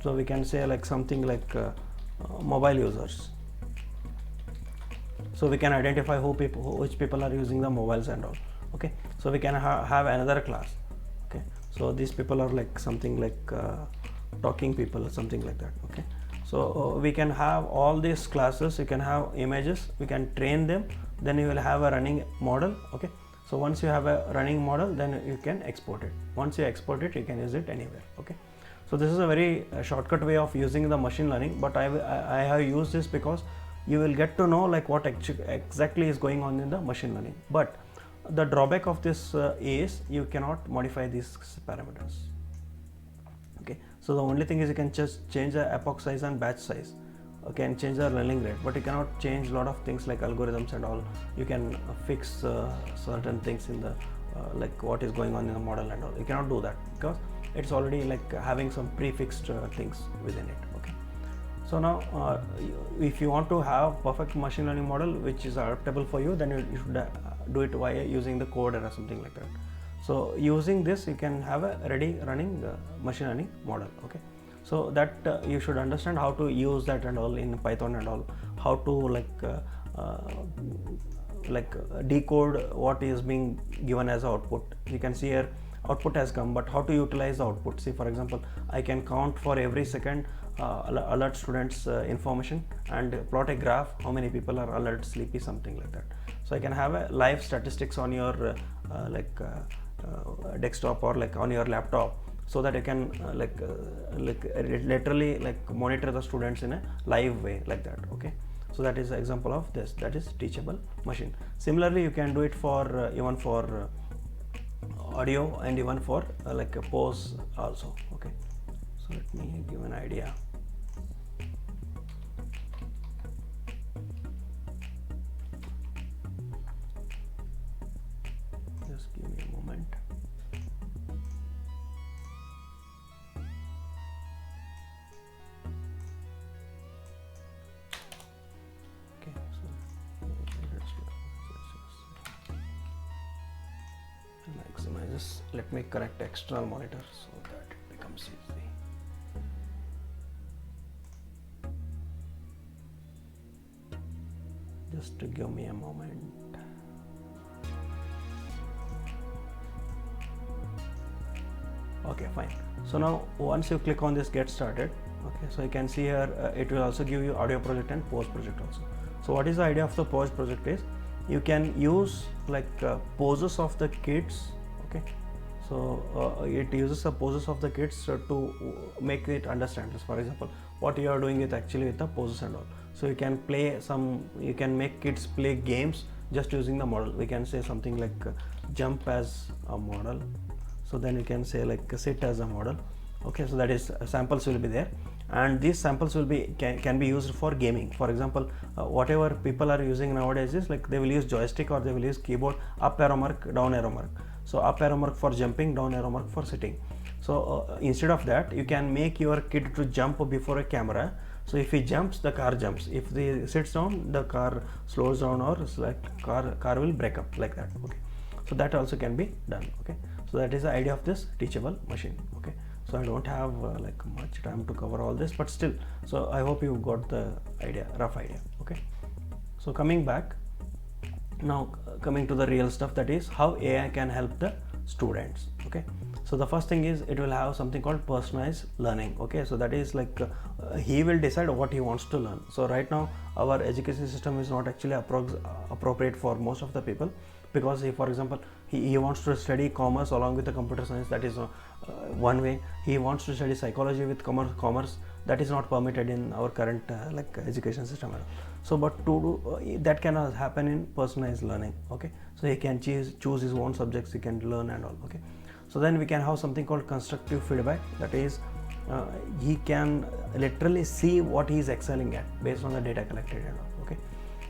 S1: So we can say something mobile users. So we can identify which people are using the mobiles and all. Okay, so we can have another class. Okay, so these people are something talking people or something like that. Okay, so we can have all these classes, you can have images, we can train them, then you will have a running model. Okay, so once you have a running model, then you can export it. Once you export it, you can use it anywhere. Okay, so this is a very shortcut way of using the machine learning, but I have used this because you will get to know what exactly is going on in the machine learning. But the drawback of this is you cannot modify these parameters. Okay, so the only thing is you can just change the epoch size and batch size. Okay, and change the learning rate, but you cannot change a lot of things like algorithms and all. You can fix certain things in the what is going on in the model and all. You cannot do that because it's already having some prefixed things within it. Okay, so now if you want to have perfect machine learning model which is adaptable for you, then you should do it via using the code or something like that. So using this, you can have a ready running machine learning model. Okay, so that you should understand how to use that and all in Python and all, how to decode what is being given as output. You can see here output has come, but how to utilize the output. See, for example, I can count for every second alert students information and plot a graph, how many people are alert, sleepy, something like that. So I can have a live statistics on your desktop or on your laptop, so that you can literally monitor the students in a live way like that. Okay, so that is an example of this, that is teachable machine. Similarly, you can do it for even for audio and even for a pose also. Okay, so let me give an idea. Just give me a moment. Okay, so maximize. Let me correct external monitor so that it becomes easy. Just to give me a moment. Okay, fine. So now once you click on this get started, okay, so you can see here it will also give you audio project and pose project also. So what is the idea of the pose project is, you can use poses of the kids. Okay, so it uses the poses of the kids to make it understand. For example, what you are doing is actually with the poses and all. So you can play you can make kids play games just using the model. We can say something like jump as a model. So then you can say sit as a model. Okay, so that is samples will be there, and these samples will be can be used for gaming. For example, whatever people are using nowadays is like they will use joystick or they will use keyboard, up arrow mark, down arrow mark. So up arrow mark for jumping, down arrow mark for sitting. So instead of that, you can make your kid to jump before a camera. So if he jumps, the car jumps. If he sits down, the car slows down, or like car will break up, like that. Okay, so that also can be done. Okay, so that is the idea of this teachable machine. Okay, so I don't have like much time to cover all this, but still, so I hope you got the idea, rough idea. Okay, so coming back now, coming to the real stuff, that is how AI can help the students. Okay, so the first thing is it will have something called personalized learning. Okay, so that is like he will decide what he wants to learn. So right now our education system is not actually appropriate for most of the people, because for example he wants to study commerce along with the computer science, that is one way. He wants to study psychology with commerce, that is not permitted in our current like education system. So but to do that cannot happen in personalized learning. Okay, so he can choose his own subjects, he can learn and all. Okay, so then we can have something called constructive feedback, that is he can literally see what he is excelling at based on the data collected and all. Okay,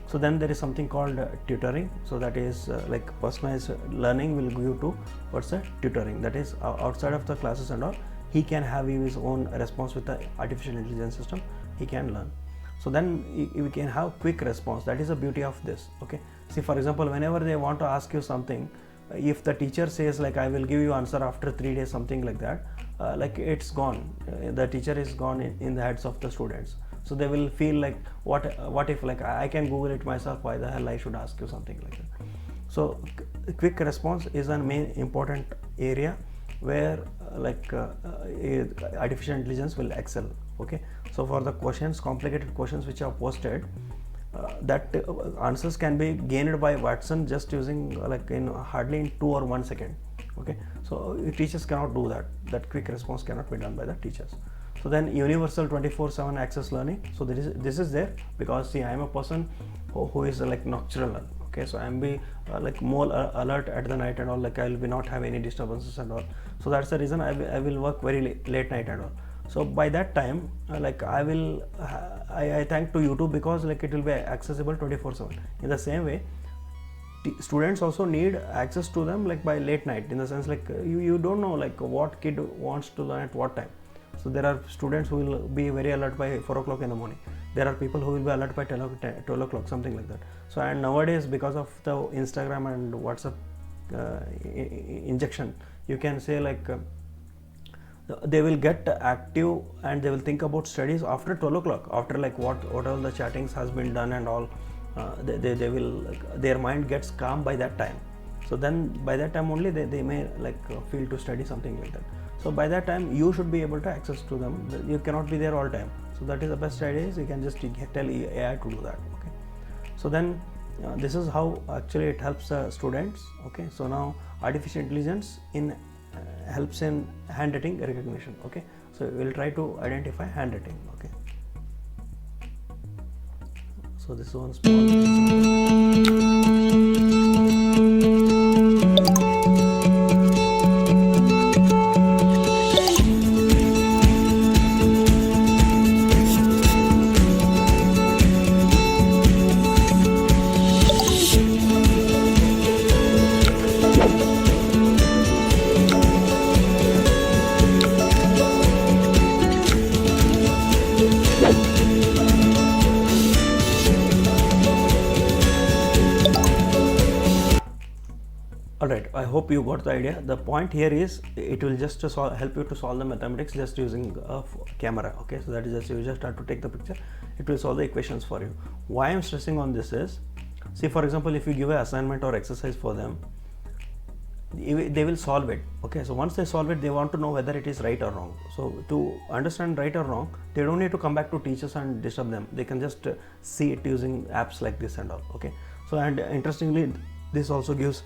S1: so then there is something called tutoring. So that is like personalized learning will give to what's the tutoring, that is outside of the classes and all, he can have his own response with the artificial intelligence system, he can learn. So then we can have quick response, that is the beauty of this. Okay, see, for example, whenever they want to ask you something, if the teacher says like I will give you answer after 3 days, something like that, like it's gone, the teacher is gone in the heads of the students. So they will feel like what if like I can Google it myself, why the hell I should ask you something like that. So quick response is a main important area where artificial intelligence will excel. Okay, so for the questions, complicated questions which are posted, that answers can be gained by Watson just using like in hardly in 2 or 1 second. Okay, so teachers cannot do that. That quick response cannot be done by the teachers. So then universal 24/7 access learning. So this is there because see, I am a person who is like nocturnal. Okay, so I am be like more alert at the night and all, like I will be not have any disturbances and all. So that's the reason I will work very late night and all. So by that time like I thank to YouTube, because like it will be accessible 24/7. In the same way, students also need access to them like by late night, in the sense like you don't know like what kid wants to learn at what time. So there are students who will be very alert by 4 o'clock in the morning. There are people who will be alert by 12 o'clock, something like that. So and nowadays, because of the Instagram and WhatsApp injection, you can say like they will get active and they will think about studies after 12 o'clock, after like what all the chattings has been done and all. They will their mind gets calm by that time. So then by that time only they may like feel to study, something like that. So by that time you should be able to access to them. You cannot be there all time. So that is the best idea, is you can just tell AI to do that. Okay, so then this is how actually it helps students. Okay, so now artificial intelligence in helps in handwriting recognition. Okay, so we'll try to identify handwriting. Okay, so this is one small Alright, I hope you got the idea. The point here is it will just help you to solve the mathematics just using a camera. Okay, so that is just you just have to take the picture, it will solve the equations for you. Why I'm stressing on this is, see, for example, if you give an assignment or exercise for them, they will solve it. Okay, so once they solve it, they want to know whether it is right or wrong. So to understand right or wrong, they don't need to come back to teachers and disturb them. They can just see it using apps like this and all. Okay, so and interestingly, this also gives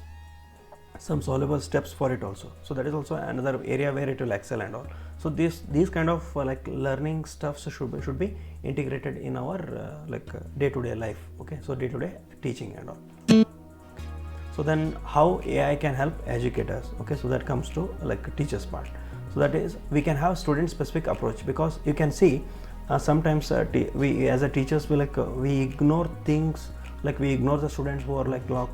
S1: some solvable steps for it also. So that is also another area where it will excel and all. So these kind of like learning stuffs should be integrated in our day-to-day life. Okay, so day-to-day teaching and all. So then how AI can help educators. Okay, so that comes to like teachers part. So So that is, we can have student specific approach, because you can see sometimes we as a teachers we ignore things, like we ignore the students who are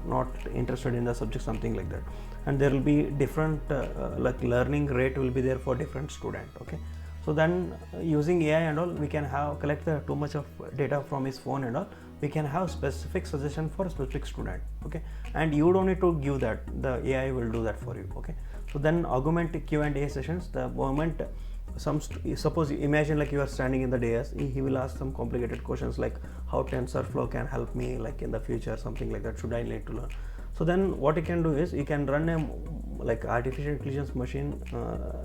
S1: not interested in the subject, something like that, and there will be different like learning rate will be there for different student. Okay, so then using AI and all, we can have collect the too much of data from his phone and all, we can have specific suggestion for a specific student. Okay, and you don't need to give that, the AI will do that for you. Okay, so then augment Q&A sessions. The moment suppose you imagine like you are standing in the dais, he will ask some complicated questions like how TensorFlow can help me like in the future, something like that, should I need to learn. So then what you can do is you can run a like artificial intelligence machine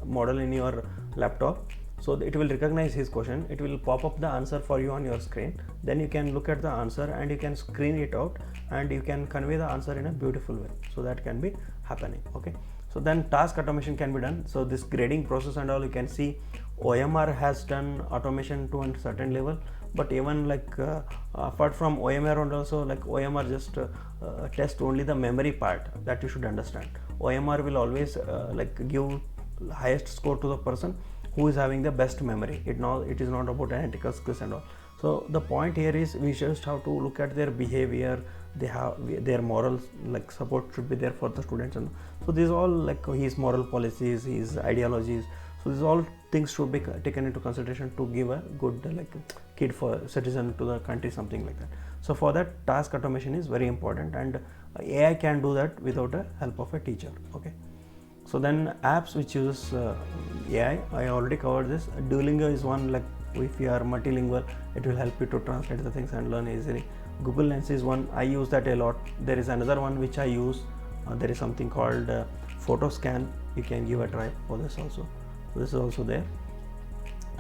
S1: model in your laptop. So it will recognize his question, it will pop up the answer for you on your screen, then you can look at the answer and you can screen it out and you can convey the answer in a beautiful way. So that can be happening. Okay, so then task automation can be done. So this grading process and all, you can see OMR has done automation to a certain level, but even like apart from OMR and also like OMR just test only the memory part, that you should understand. OMR will always like give highest score to the person who is having the best memory. It is not about analytical skills and all. So the point here is we just have to look at their behavior, they have their morals, like support should be there for the students, and so these all like his moral policies, his ideologies. So these all things should be taken into consideration to give a good like kid for citizen to the country, something like that. So for that, task automation is very important, and AI can do that without the help of a teacher. Okay, so then apps which uses AI, I already covered this. Duolingo is one, like if you are multilingual, it will help you to translate the things and learn easily. Google Lens is one, I use that a lot. There is another one which I use, there is something called PhotoScan. You can give a try for this also. So this is also there,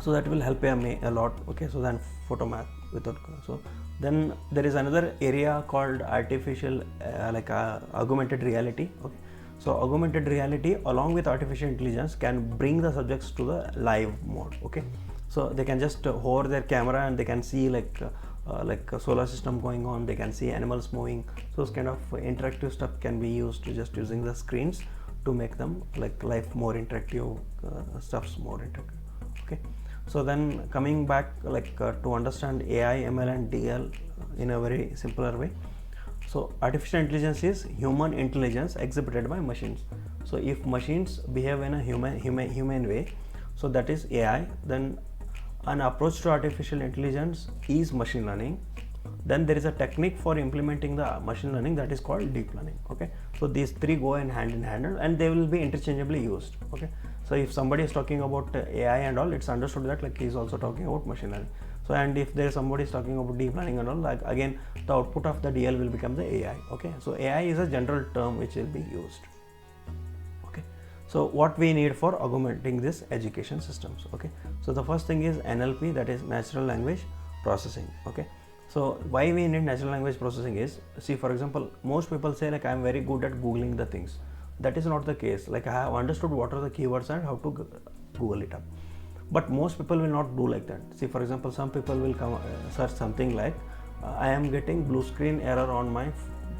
S1: so that will help a lot. Okay, so then Photomath without, so then there is another area called artificial augmented reality. Okay, so augmented reality along with artificial intelligence can bring the subjects to the live mode. Okay, so they can just hover their camera and they can see like a solar system going on, they can see animals moving. So those kind of interactive stuff can be used to just using the screens to make them like life more interactive, stuffs more interactive. Okay, so then coming back like to understand AI, ML and DL in a very simpler way. So artificial intelligence is human intelligence exhibited by machines. So if machines behave in a human way, so that is AI. Then an approach to artificial intelligence is machine learning. Then there is a technique for implementing the machine learning, that is called deep learning. Okay, so these three go in hand in hand and they will be interchangeably used. Okay, so if somebody is talking about AI and all, it's understood that like he is also talking about machine learning. So and if there is somebody is talking about deep learning and all, like again the output of the DL will become the AI. Okay, so AI is a general term which will be used. Okay, so what we need for augmenting this education systems. Okay, so the first thing is NLP, that is natural language processing. Okay, so why we need natural language processing is, see for example, most people say like I am very good at googling the things. That is not the case. Like I have understood what are the keywords and how to Google it up. But most people will not do like that. See for example, some people will come search something like I am getting blue screen error on my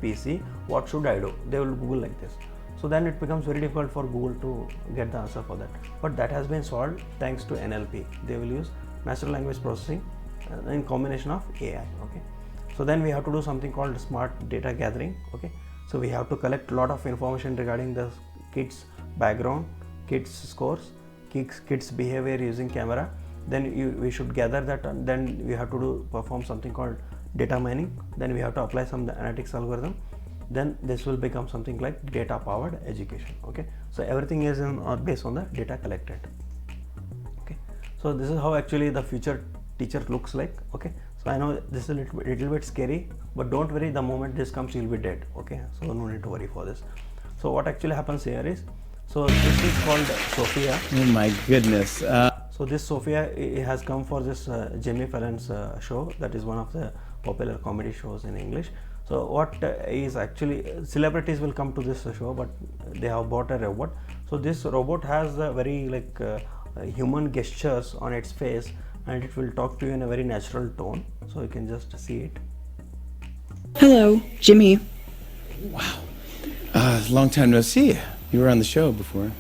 S1: PC, what should I do? They will Google like this. So then it becomes very difficult for Google to get the answer for that. But that has been solved thanks to NLP. They will use natural language processing in combination of AI. Okay, so then we have to do something called smart data gathering. Okay, so we have to collect a lot of information regarding the kids background, kids scores, kids behavior using camera. Then we should gather that, and then we have to perform something called data mining. Then we have to apply some analytics algorithm. Then this will become something like data powered education. Okay, so everything is based on the data collected. Okay, so this is how actually the future teacher looks like. Okay, so I know this is a little bit scary, but don't worry, the moment this comes you'll be dead. Okay, so no need to worry for this. So what actually happens here is, so this is called Sophia.
S4: Oh my goodness.
S1: So this Sophia has come for this Jimmy Fallon's show, that is one of the popular comedy shows in English. So what is actually, celebrities will come to this show, but they have bought a robot. So this robot has very like human gestures on its face, and it will talk to you in a very natural tone. So you can just see it.
S5: Hello, Jimmy.
S4: Wow. Long time no see. You were on the show before.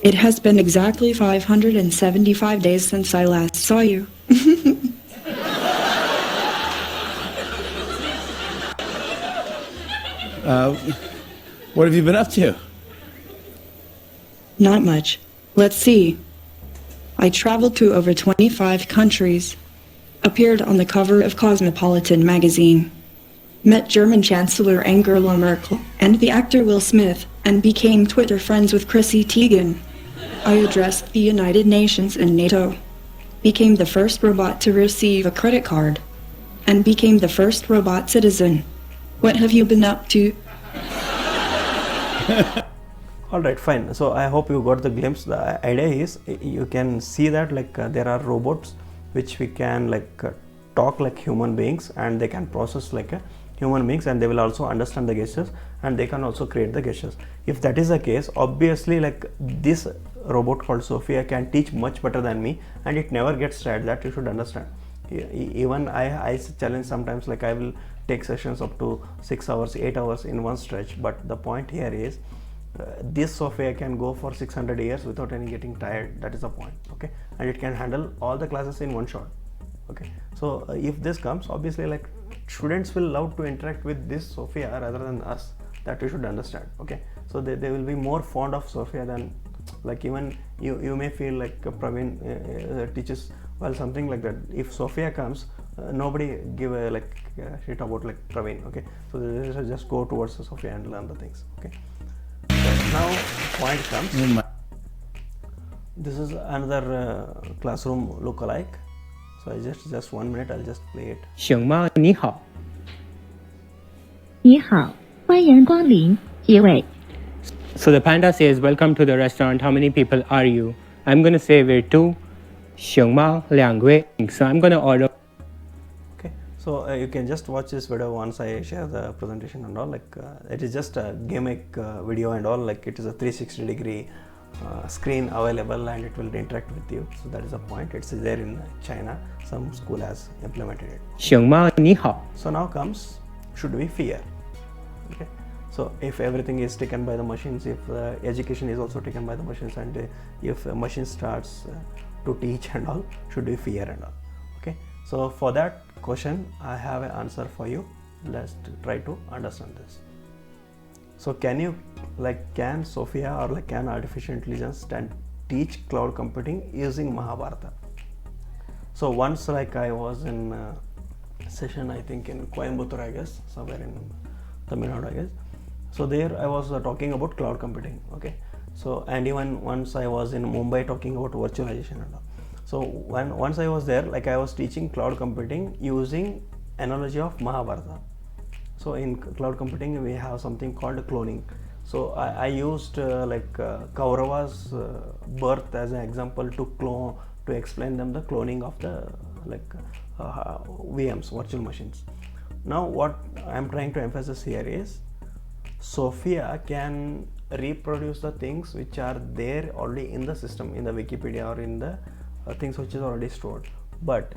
S5: It has been exactly 575 days since I last saw you.
S4: What have you been up to?
S5: Not much. Let's see. I traveled to over 25 countries, appeared on the cover of Cosmopolitan magazine, met German Chancellor Angela Merkel and the actor Will Smith, and became Twitter friends with Chrissy Teigen. I addressed the United Nations and NATO, became the first robot to receive a credit card, and became the first robot citizen. What have you been up to?
S1: All right, fine. So I hope you got the glimpse. The idea is you can see that there are robots which we can talk like human beings, and they can process like a human beings, and they will also understand the gestures, and they can also create the gestures. If that is the case, obviously this robot called Sophia can teach much better than me, and it never gets tired. That you should understand. Even I challenge sometimes, I will take sessions up to 6 hours, 8 hours in one stretch, but the point here is this Sophia can go for 600 years without any getting tired. That is the point. Okay, and it can handle all the classes in one shot. Okay, so if this comes, obviously students will love to interact with this Sophia rather than us. That you should understand. Okay, so they will be more fond of Sophia than even you may feel Praveen teaches well, something like that. If Sophia comes, nobody give a shit about Praveen. Okay, so they should just go towards the Sophia and learn the things. Okay, so now point comes. This is another classroom lookalike. So I just 1 minute, I'll just play it.
S6: 熊猫你好，
S7: 你好，欢迎光临，结尾。
S6: So the panda says, welcome to the restaurant. How many people are you? I'm going to say we're two. 熊猫两位. So I'm going to order.
S1: Okay, so you can just watch this video once I share the presentation and all. It is just a gimmick video and all. It is a 360-degree screen available, and it will interact with you. So that is the point. It's there in China. Some school has implemented it.
S6: 熊猫你好.
S1: So now comes, should we fear? Okay, so if everything is taken by the machines, if education is also taken by the machines, and if a machine starts to teach and all, should we fear and all? Okay, so for that question I have an answer for you. Let's try to understand this. So can Sophia or can artificial intelligence teach cloud computing using Mahabharata? So once I was in a session, I think in Coimbatore, I guess, somewhere in Tamil Nadu, I guess. So there I was talking about cloud computing. Okay, so and even once I was in Mumbai talking about virtualization and all. So once I was there, I was teaching cloud computing using analogy of Mahabharata. So in cloud computing we have something called cloning. So I used Kaurava's birth as an example to explain them the cloning of the VMs, virtual machines. Now what I am trying to emphasize here is Sophia can reproduce the things which are there already in the system, in the Wikipedia or in the things which is already stored, but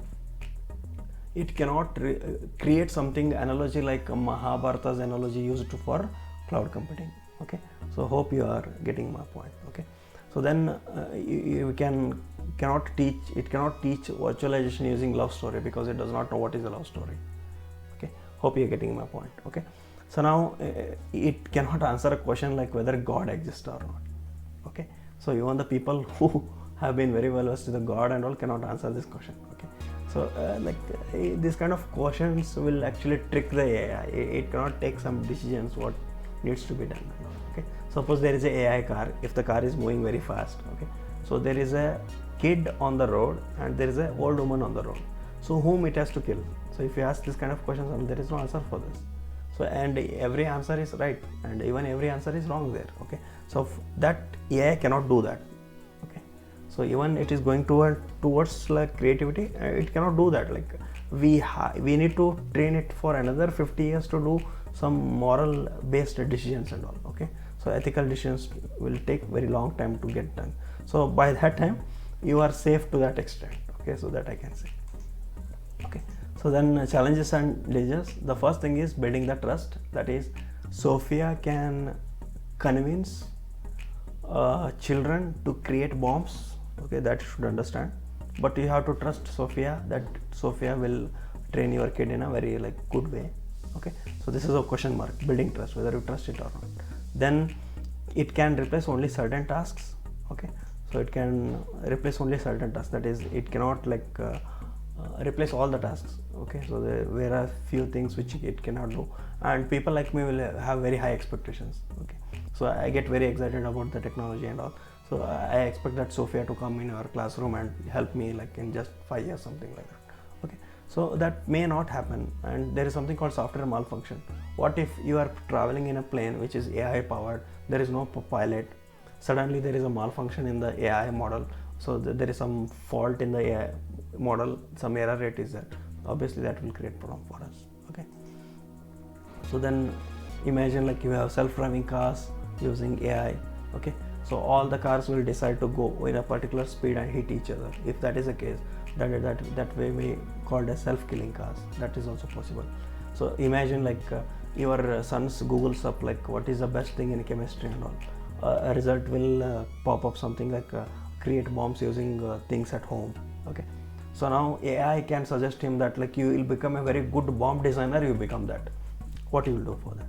S1: it cannot create something analogy like Mahabharata's analogy used for cloud computing. Okay, so hope you are getting my point. Okay, so then you cannot teach virtualization using love story, because it does not know what is a love story. Okay, hope you are getting my point. Okay, so now it cannot answer a question like whether God exists or not. Okay, so even the people who have been very well versed with the God and all cannot answer this question. Okay, so this kind of questions will actually trick the AI. It cannot take some decisions what needs to be done. Okay, suppose there is a AI car. If the car is moving very fast, okay, so there is a kid on the road and there is an old woman on the road. So whom it has to kill? So if you ask this kind of questions, there is no answer for this. So and every answer is right, and even every answer is wrong there. Okay, so that AI cannot do that. So even it is going towards creativity, it cannot do that. We need to train it for another 50 years to do some moral based decisions and all. Okay, so ethical decisions will take very long time to get done. So by that time you are safe to that extent. Okay, so that I can say. Okay, so then challenges and dangers. The first thing is building the trust. That is, Sophia can convince children to create bombs, okay, that you should understand, but you have to trust Sophia, that Sophia will train your kid in a very like good way, okay. So this is a question mark, building trust, whether you trust it or not. Then it can replace only certain tasks, okay. So it can replace only certain tasks, that is it cannot like replace all the tasks, okay. So there are few things which it cannot do, and people like me will have very high expectations, okay. So I get very excited about the technology and all, so I expect that Sophia to come in our classroom and help me like in just 5 years, something like that, okay. So that may not happen, and there is something called software malfunction. What if you are traveling in a plane which is AI powered, there is no pilot, suddenly there is a malfunction in the AI model, so there is some fault in the AI model, some error rate is there, obviously that will create problem for us, okay. So then imagine like you have self-driving cars using AI, okay. So all the cars will decide to go in a particular speed and hit each other. If that is the case, that way we called as self-killing cars, that is also possible. So imagine like your son's Googles up like what is the best thing in chemistry and all, a result will pop up something like create bombs using things at home, okay. So now AI can suggest him that like you will become a very good bomb designer, you become that, what you will do for that.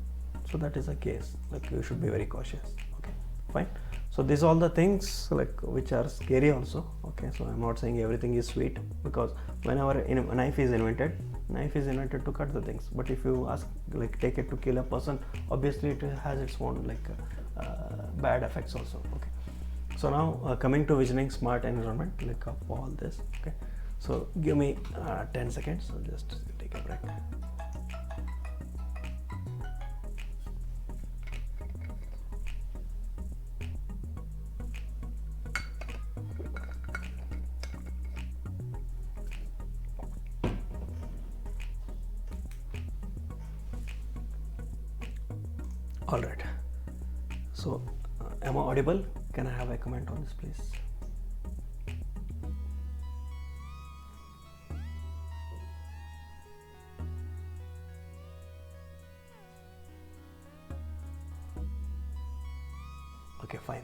S1: So that is a case, like you should be very cautious, okay, fine. So these all the things like which are scary also, okay. So I'm not saying everything is sweet, because whenever a knife is invented to cut the things, but if you ask like take it to kill a person, obviously it has its own like bad effects also, okay. So now coming to visioning smart environment, like of all this, okay. So give me 10 seconds, so just take a break. All right, so am I audible? Can I have a comment on this, please? Okay, fine.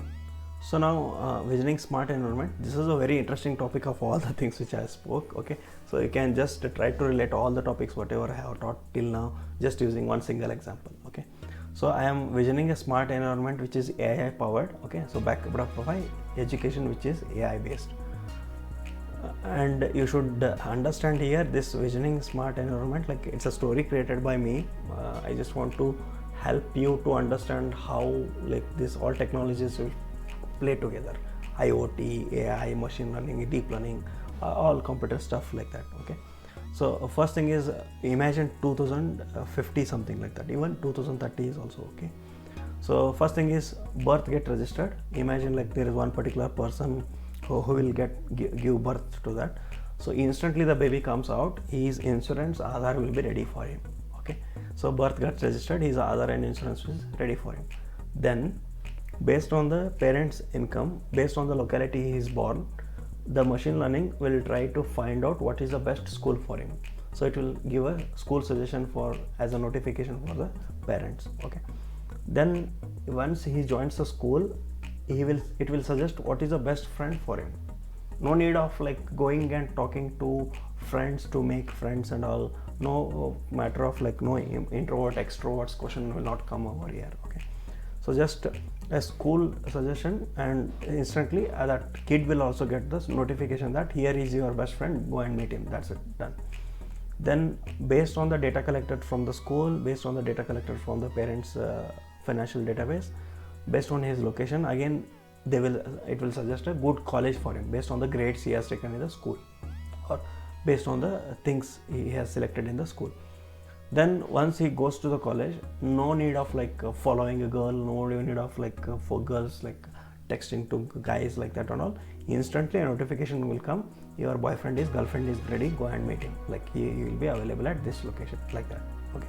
S1: So now visioning smart environment, this is a very interesting topic of all the things which I spoke, okay. So you can just try to relate all the topics whatever I have taught till now just using one single example, okay. So I am visioning a smart environment which is AI powered, okay. So backed by education which is AI based, and you should understand here this visioning smart environment, like it's a story created by me. I just want to help you to understand how like this all technologies will play together, IoT, AI, machine learning, deep learning, all computer stuff like that, okay. So first thing is imagine 2050 something like that, even 2030 is also okay. So first thing is birth get registered. Imagine like there is one particular person who will give birth to that. So instantly the baby comes out, his insurance Aadhaar will be ready for him, okay. So birth gets registered, his Aadhaar and insurance is ready for him. Then based on the parent's income, based on the locality he is born, the machine learning will try to find out what is the best school for him. So it will give a school suggestion for as a notification for the parents, okay. Then once he joins the school, it will suggest what is the best friend for him. No need of like going and talking to friends to make friends and all, no matter of like no introvert extroverts question will not come over here, okay. So just a school suggestion, and instantly that kid will also get this notification that here is your best friend, go and meet him, that's it, done. Then based on the data collected from the school, based on the data collected from the parents financial database, based on his location, again it will suggest a good college for him based on the grades he has taken in the school, or based on the things he has selected in the school. Then once he goes to the college, no need of like following a girl, no need of like for girls like texting to guys like that and all. Instantly a notification will come, your girlfriend is ready, go and meet him, like he will be available at this location, like that, okay.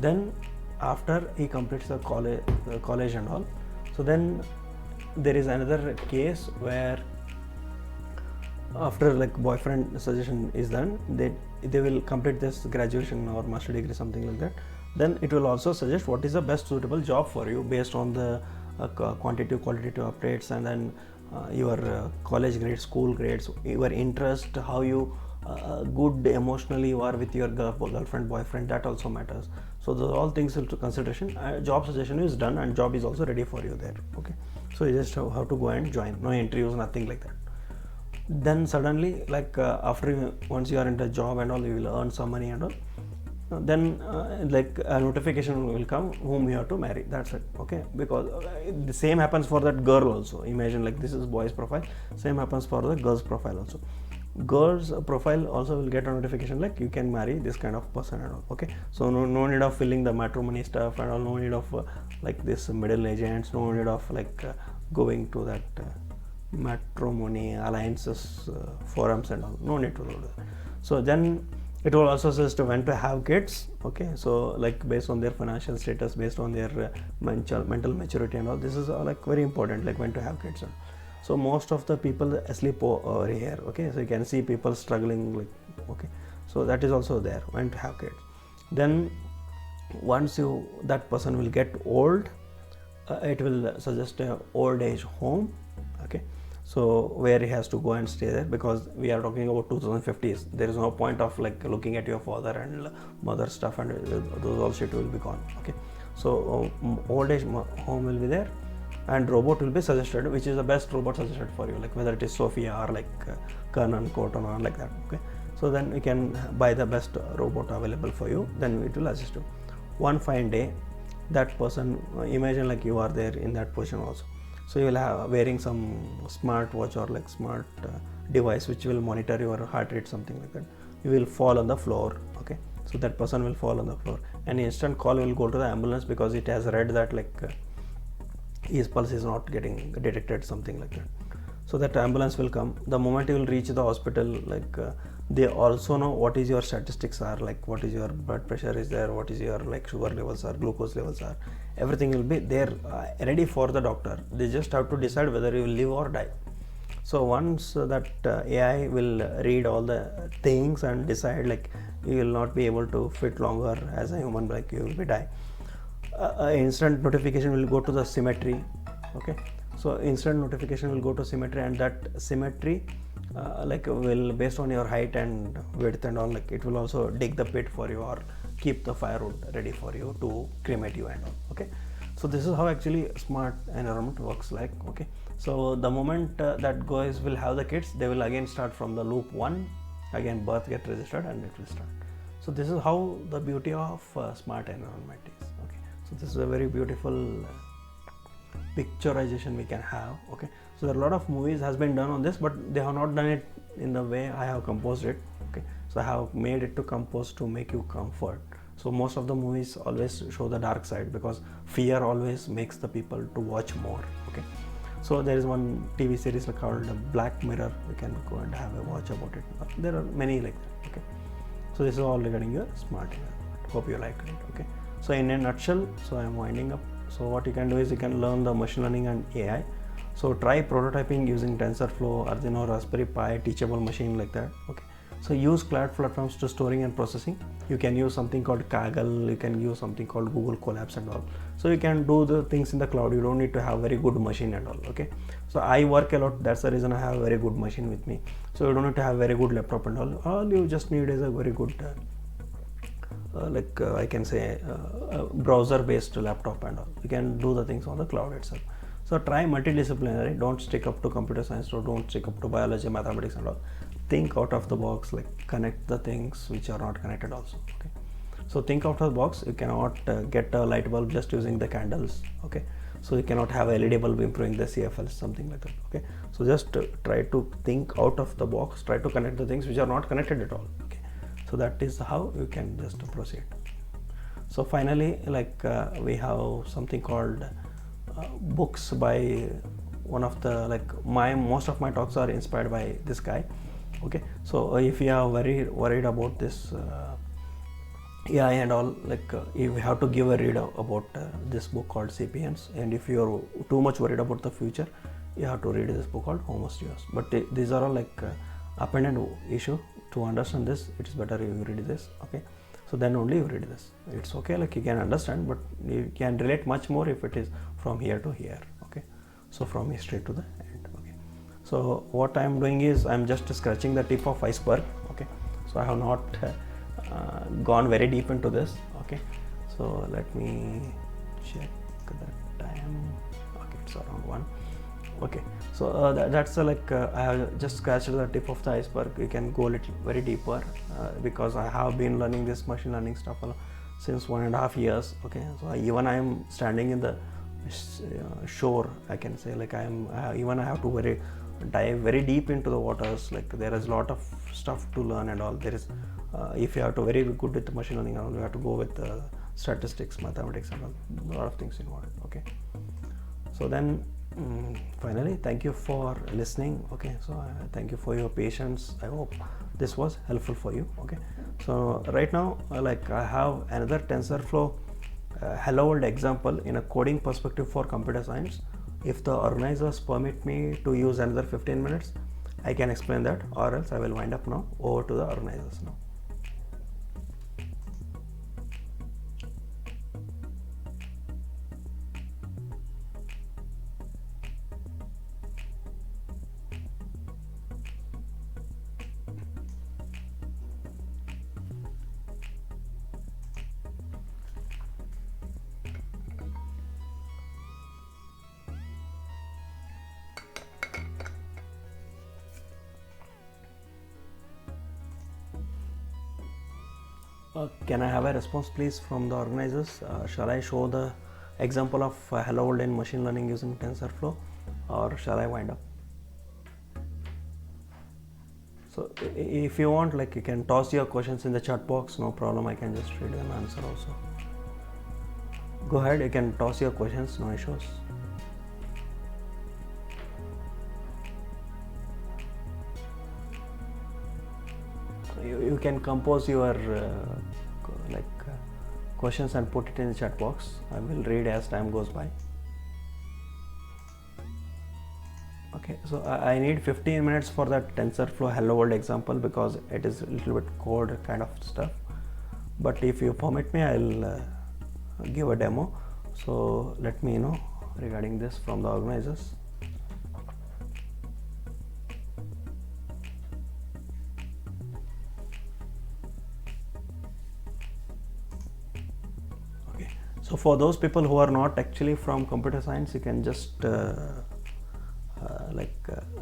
S1: Then after he completes the college and all, so then there is another case where after like boyfriend suggestion is done, they will complete this graduation or master degree, something like that. Then it will also suggest what is the best suitable job for you based on the quantitative qualitative updates, and then your college grades, school grades, your interest, how you good emotionally you are with your girlfriend, boyfriend, that also matters. So those all things into consideration. Job suggestion is done and job is also ready for you there. Okay, so you just have to go and join, no interviews, nothing like that. Then suddenly, like once you are in the job and all, you will earn some money and all, then like a notification will come whom you have to marry. That's it. Okay, because the same happens for that girl also. Imagine, like, this is boy's profile, same happens for the girl's profile also. Girl's profile also will get a notification like you can marry this kind of person and all. Okay, so no need of filling the matrimony stuff and all, no need of like this middle agents, no need of like going to that matrimony alliances forums and all, no need to do that. So then it will also suggest when to have kids. Okay, so like based on their financial status, based on their mental maturity and all, this is like very important, like when to have kids. So most of the people asleep over here. Okay, so you can see people struggling, like, okay, so that is also there, when to have kids. Then once that person will get old, it will suggest a old age home. Okay, so where he has to go and stay there, because we are talking about 2050s. There is no point of like looking at your father and mother stuff, and those all shit will be gone. Okay, so old age home will be there, and robot will be suggested, which is the best robot suggested for you, like whether it is Sophia or like Kanan, Cortana, like that. Okay, so then you can buy the best robot available for you, then it will assist you. One fine day, that person, imagine like you are there in that position also, so you will have wearing some smart watch or like smart device which will monitor your heart rate, something like that. You will fall on the floor. Okay, so that person will fall on the floor, and instant call will go to the ambulance, because it has read that like his pulse is not getting detected, something like that. So that ambulance will come. The moment you will reach the hospital, like they also know what is your statistics are, like what is your blood pressure is there, what is your like sugar levels are, glucose levels are, everything will be there ready for the doctor. They just have to decide whether you will live or die. So once that AI will read all the things and decide like you will not be able to fit longer as a human, like you will be die, instant notification will go to the cemetery. Okay, so instant notification will go to cemetery, and that cemetery like will, based on your height and width and all, like it will also dig the pit for you or keep the firewood ready for you to cremate you and all. Okay, so this is how actually smart environment works like. Okay, so the moment that guys will have the kids, they will again start from the loop 1, again birth get registered and it will start. So this is how the beauty of smart environment is. Okay, so this is a very beautiful picturization we can have. Okay, so there are a lot of movies has been done on this, but they have not done it in the way I have composed it. Okay, so I have made it to compose to make you comfort. So most of the movies always show the dark side, because fear always makes the people to watch more. Okay, so there is one TV series called Black Mirror. You can go and have a watch about it. There are many like that. Okay, so this is all regarding your smart environment. Hope you liked it. Okay, so in a nutshell, so I am winding up. So what you can do is you can learn the machine learning and AI. So try prototyping using TensorFlow, Arduino, Raspberry Pi, Teachable Machine, like that. Okay, so use cloud platforms to storing and processing. You can use something called Kaggle, you can use something called Google Colabs and all. So you can do the things in the cloud. You don't need to have very good machine and all. Okay, so I work a lot, that's the reason I have a very good machine with me. So you don't need to have very good laptop and all you just need is a very good I can say browser based laptop and all. You can do the things on the cloud itself. So try multidisciplinary, don't stick up to computer science, or don't stick up to biology, mathematics and all. Think out of the box, like connect the things which are not connected also. Okay, so think out of the box. You cannot get a light bulb just using the candles. Okay, so you cannot have a LED bulb improving the CFL, something like that. Okay, so just try to think out of the box, try to connect the things which are not connected at all. Okay, so that is how you can just proceed. So finally, like we have something called books by one of the, like most of my talks are inspired by this guy. Okay, so if you are very worried about this AI and all, like you have to give a read about this book called Sapiens, and if you are too much worried about the future, you have to read this book called Homo Deus. But these are all like appended issue. To understand this, it is better you read this. Okay, so So then only you read this. It's okay, like you can understand, but you can relate much more if it is from here to here. Okay, so from history to the end. Okay, so what I am doing is I am just scratching the tip of iceberg. Okay, so I have not gone very deep into this. Okay, so let me check the time. Okay, it's around 1. Okay, so that's I have just scratched the tip of the iceberg. You can go a little very deeper because I have been learning this machine learning stuff since 1.5 years. Okay, so even I am standing in the shore, I can say, like I have to dive very deep into the waters. Like there is a lot of stuff to learn and all. There is if you have to very good with machine learning, you have to go with statistics, mathematics, and a lot of things involved. Okay, so then finally, thank you for listening. Okay, so thank you for your patience. I hope this was helpful for you. Okay, so right now I have another TensorFlow hello world example in a coding perspective for computer science. If the organizers permit me to use another 15 minutes, I can explain that, or else I will wind up now. Over to the organizers now. Can I have a response please from the organizers? Shall I show the example of hello world in machine learning using TensorFlow, or shall I wind up? So if you want, like you can toss your questions in the chat box, no problem. I can just read them and answer also. Go ahead, you can toss your questions, no issues. You can compose your questions and put it in the chat box. I will read as time goes by. Okay, so I need 15 minutes for that TensorFlow hello world example because it is a little bit code kind of stuff. But if you permit me, I'll give a demo. So let me know regarding this from the organizers. So for those people who are not actually from computer science, you can just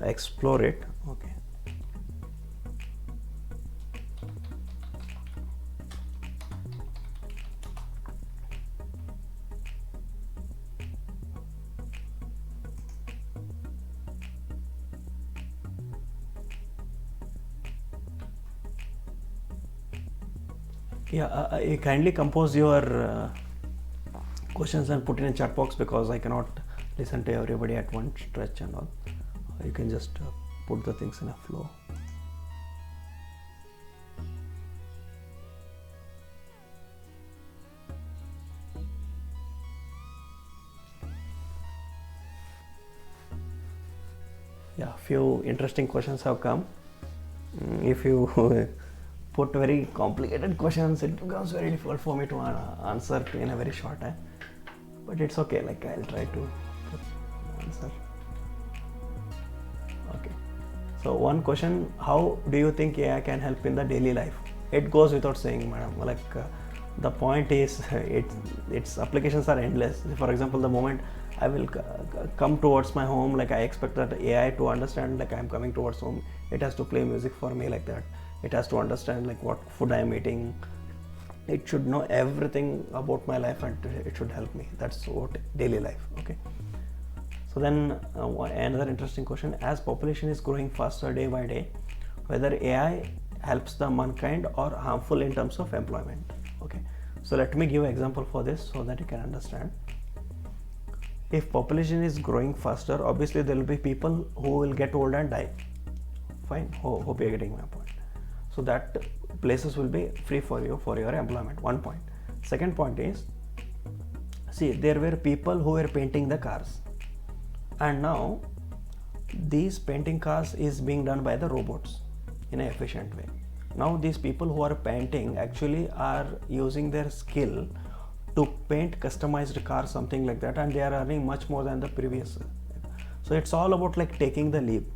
S1: explore it. Okay. Yeah, you kindly compose your questions and put in a chat box because I cannot listen to everybody at one stretch and all. You can just put the things in a flow. Yeah, few interesting questions have come. If you put very complicated questions, it becomes very difficult for me to answer in a very short time. But it's okay, like I'll try to answer. Okay. So one question, how do you think AI can help in the daily life? It goes without saying, madam. The point is, its applications are endless. For example, the moment I will come towards my home, like I expect that AI to understand, like I'm coming towards home, it has to play music for me like that. It has to understand like what food I'm eating. It should know everything about my life and it should help me. That's what daily life. Okay. So then another interesting question, as population is growing faster day by day, whether AI helps the mankind or harmful in terms of employment. Okay. So let me give an example for this so that you can understand. If population is growing faster, obviously there will be people who will get old and die. Fine. Hope you're getting my point. So that places will be free for you for your employment. One point. Second point is, see, there were people who were painting the cars, and now these painting cars is being done by the robots in an efficient way. Now these people who are painting actually are using their skill to paint customized cars, something like that, and they are earning much more than the previous. So it's all about like taking the leap.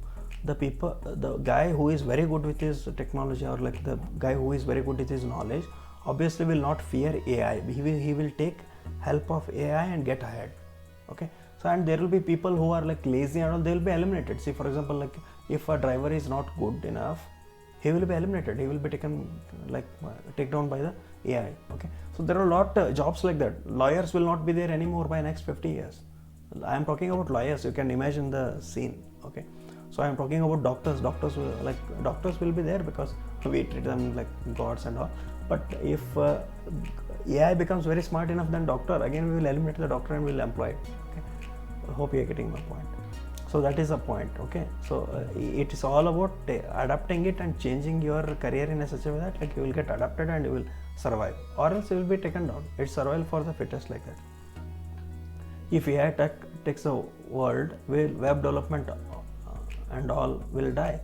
S1: The guy who is very good with his technology, or like the guy who is very good with his knowledge, obviously will not fear AI. He will take help of AI and get ahead. Okay, so and there will be people who are like lazy and all, they will be eliminated. See, for example, like if a driver is not good enough, he will be eliminated, he will be taken take down by the AI. Okay, so there are a lot jobs like that. Lawyers will not be there anymore by next 50 years. I am talking about lawyers, you can imagine the scene. Okay, so I am talking about doctors. Doctors will be there because we treat them like gods and all. But if AI becomes very smart enough, then doctor, again we will eliminate the doctor and we will employ it. Okay, I hope you are getting my point. So that is the point. Okay, so it is all about adapting it and changing your career in a such a way that like you will get adapted and you will survive, or else you will be taken down. It's survival for the fittest, like that. If AI takes the world, web development and all will die.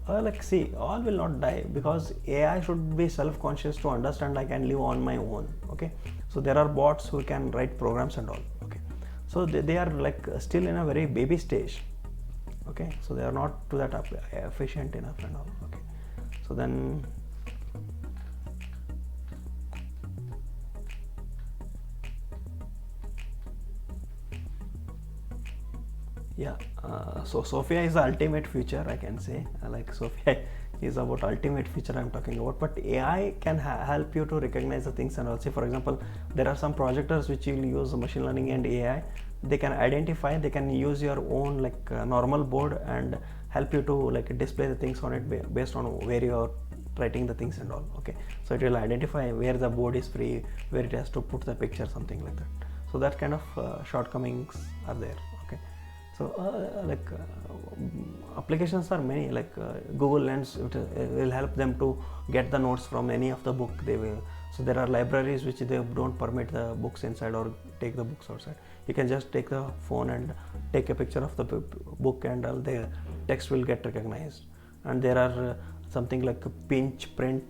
S1: All will not die, because AI should be self-conscious to understand I can live on my own. Okay, so there are bots who can write programs and all. Okay, so they are like still in a very baby stage. Okay, so they are not to that efficient enough and all. Okay, so then so Sophia is the ultimate future, I can say. Like Sophia is about ultimate future I'm talking about, but AI can help you to recognize the things and also, for example, there are some projectors which will use machine learning and AI. They can identify, they can use your own like normal board and help you to like display the things on it based on where you are writing the things and all. Okay, so it will identify where the board is free, where it has to put the picture, something like that. So that kind of shortcomings are there. Okay, so applications are many, like Google Lens will help them to get the notes from any of the book they will. So there are libraries which they don't permit the books inside or take the books outside. You can just take the phone and take a picture of the book and all the text will get recognized. And there are something like pinch print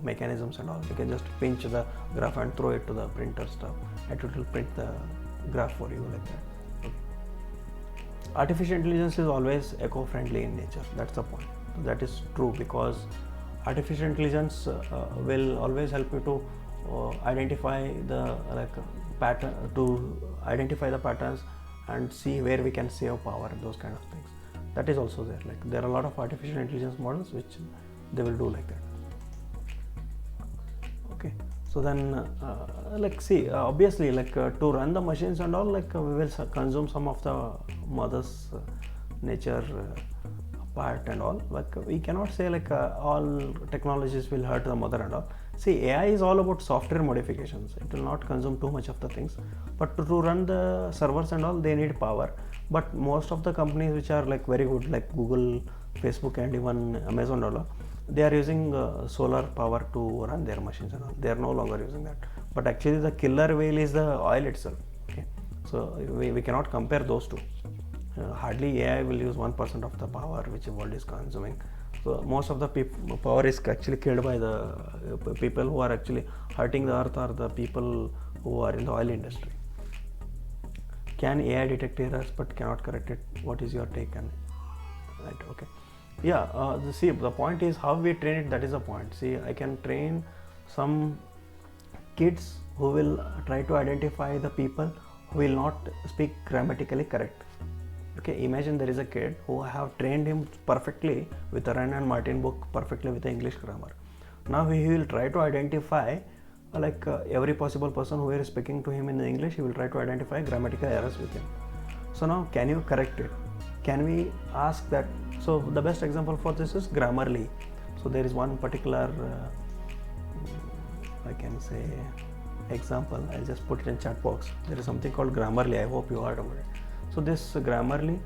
S1: mechanisms and all. You can just pinch the graph and throw it to the printer stuff and it will print the graph for you, like that. Okay. Artificial intelligence is always eco-friendly in nature. That's the point. That is true, because artificial intelligence will always help you to identify the pattern, to identify the patterns and see where we can save power and those kind of things. That is also there. Like there are a lot of artificial intelligence models which they will do like that. Okay, so then obviously to run the machines and all, we will consume some of the mother's nature part and all. We cannot say all technologies will hurt the mother and all. See, AI is all about software modifications. It will not consume too much of the things, but to run the servers and all, they need power. But most of the companies which are very good, like Google, Facebook and even Amazon and all, they are using solar power to run their machines and all. They are no longer using that. But actually the killer whale is the oil itself. Okay, so we cannot compare those two. Hardly AI will use 1% of the power which the world is consuming. So most of the power is actually killed by the people who are actually hurting the earth, or the people who are in the oil industry. Can AI detect errors but cannot correct it? What is your take on it? Right, okay. Yeah, see, the point is how we train it, that is the point. See, I can train some kids who will try to identify the people who will not speak grammatically correct. Okay, imagine there is a kid who I have trained him perfectly with the Wren and Martin book, perfectly with the English grammar. Now he will try to identify every possible person who is speaking to him in English, he will try to identify grammatical errors with him. So now can you correct it? Can we ask that? So the best example for this is Grammarly. So there is one particular, I can say, example. I'll just put it in chat box. There is something called Grammarly. I hope you heard about it. So this Grammarly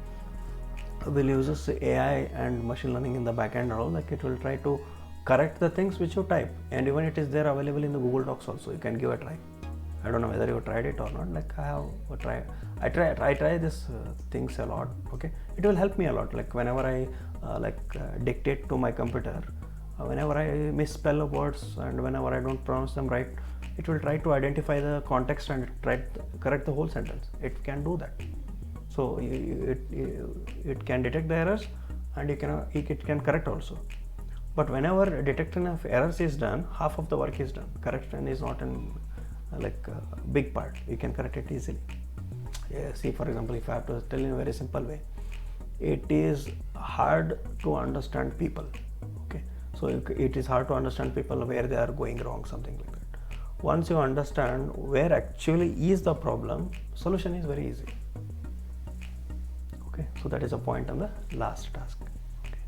S1: will use AI and machine learning in the backend and all. It will try to correct the things which you type, and even it is there available in the Google Docs also. You can give a try. I don't know whether you tried it or not. I have tried. I try this things a lot. Okay, it will help me a lot. Whenever I dictate to my computer, whenever I misspell the words and whenever I don't pronounce them right, it will try to identify the context and try to correct the whole sentence. It can do that. So it can detect the errors and it can correct also. But whenever detection of errors is done, half of the work is done. Correction is not an big part. You can correct it easily. See, for example, if I have to tell in a very simple way, it is hard to understand people. Okay, so it is hard to understand people where they are going wrong, something like that. Once you understand where actually is the problem, solution is very easy. Okay, so that is a point on the last task. Okay,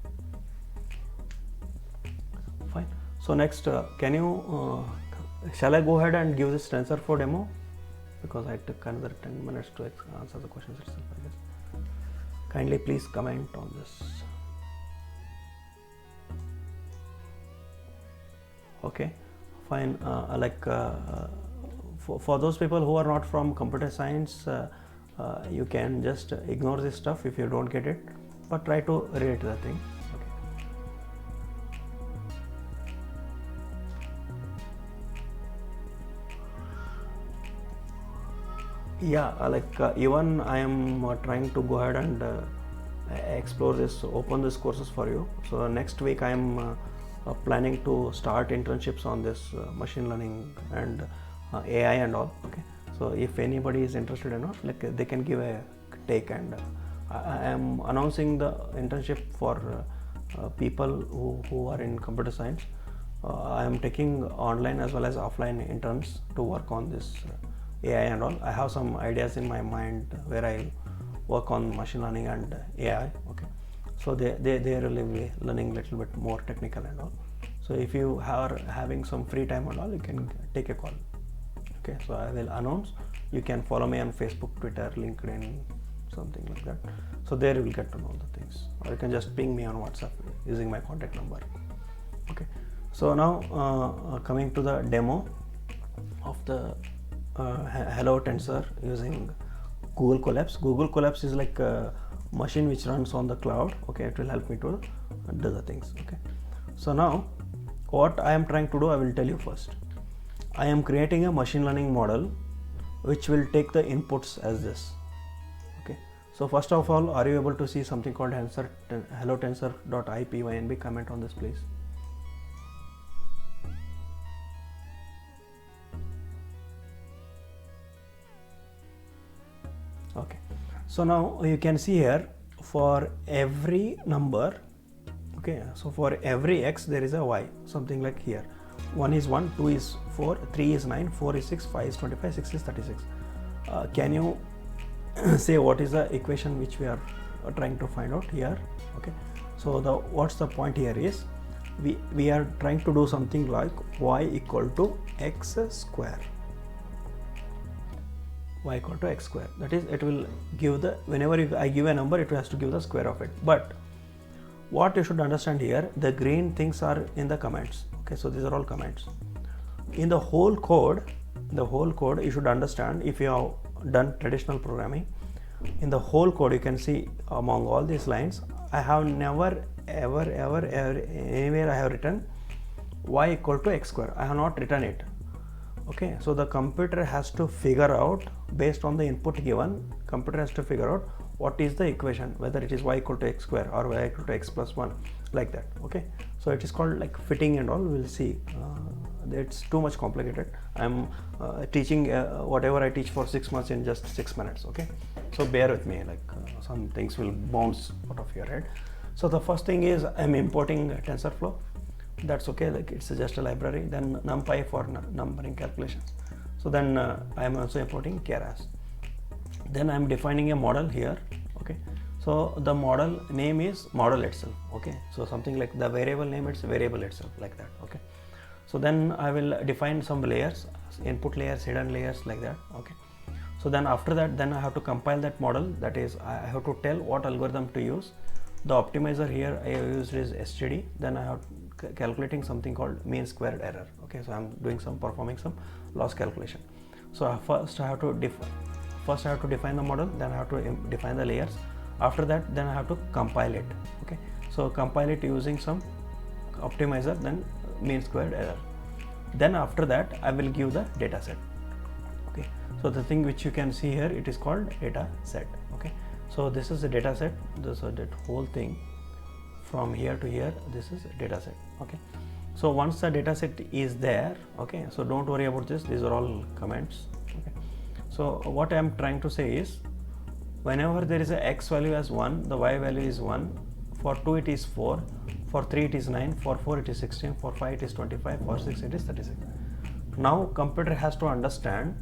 S1: fine. So next, can you shall I go ahead and give this TensorFlow demo, because I took another 10 minutes to answer the questions itself, I guess. Kindly please comment on this. Okay, fine. For those people who are not from computer science, you can just ignore this stuff if you don't get it, but try to read the thing. Okay. Yeah, even I am trying to go ahead and explore this, open these courses for you. So next week I am planning to start internships on this machine learning and AI and all. Okay, so if anybody is interested in it, they can give a take, and I am announcing the internship for people who are in computer science. I am taking online as well as offline interns to work on this AI and all. I have some ideas in my mind where I work on machine learning and AI. Okay, so they really be learning a little bit more technical and all. So if you are having some free time and all, you can take a call. Okay, so I will announce. You can follow me on Facebook, Twitter, LinkedIn, something like that. So there you will get to know the things, or you can just ping me on WhatsApp using my contact number. Okay, so now coming to the demo of the Hello Tensor using Google Colapse. Google Colapse is like a machine which runs on the cloud. Okay, it will help me to do the things. Okay, so now what I am trying to do, I will tell you first. I am creating a machine learning model which will take the inputs as this. Okay, so first of all, are you able to see something called hello tensor.ipynb? Comment on this, please. Okay, so now you can see here for every number. Okay, so for every x there is a y, something like here. 1 is 1, 2 is 4, 3 is 9, 4 is 6, 5 is 25, 6 is 36. Can you say what is the equation which we are trying to find out here? Okay, so what's the point here is we are trying to do something like y equal to x square. Y equal to x square. That is, it will give the, whenever I give a number, it has to give the square of it. But what you should understand here, the green things are in the comments. Okay, so these are all comments. In the whole code, you should understand, if you have done traditional programming, in the whole code you can see among all these lines, I have never ever anywhere I have written y equal to x square. I have not written it. Okay, so the computer has to figure out, based on the input given, computer has to figure out what is the equation, whether it is y equal to x square or y equal to x plus 1, like that. Okay, so it is called like fitting and all. We'll see. It's too much complicated. I'm teaching whatever I teach for 6 months in just 6 minutes. Okay, so bear with me, some things will bounce out of your head. So the first thing is I'm importing TensorFlow. That's okay, it's just a library. Then NumPy for numbering calculations. So then I'm also importing Keras. Then I'm defining a model here. Okay, so the model name is model itself. Okay, so something like the variable name, it's variable itself, like that. Okay, so then I will define some layers, input layers, hidden layers, like that. Okay, so then after that, then I have to compile that model. That is, I have to tell what algorithm to use. The optimizer here I have used is STD. Then I have calculating something called mean squared error. Okay, so I'm doing performing some loss calculation. So first I have to define the model, then I have to define the layers. After that, then I have to compile it. Okay, so compile it using some optimizer, then mean squared error. Then after that I will give the data set. Okay, so the thing which you can see here, it is called data set. Okay, so this is the data set. So that whole thing from here to here, this is data set. Okay, so once the data set is there, okay, so don't worry about this, these are all comments. Okay, so what I am trying to say is, whenever there is a x value as 1, the y value is 1, for 2 it is 4, for 3 it is 9, for 4 it is 16, for 5 it is 25, for 6 it is 36. Now computer has to understand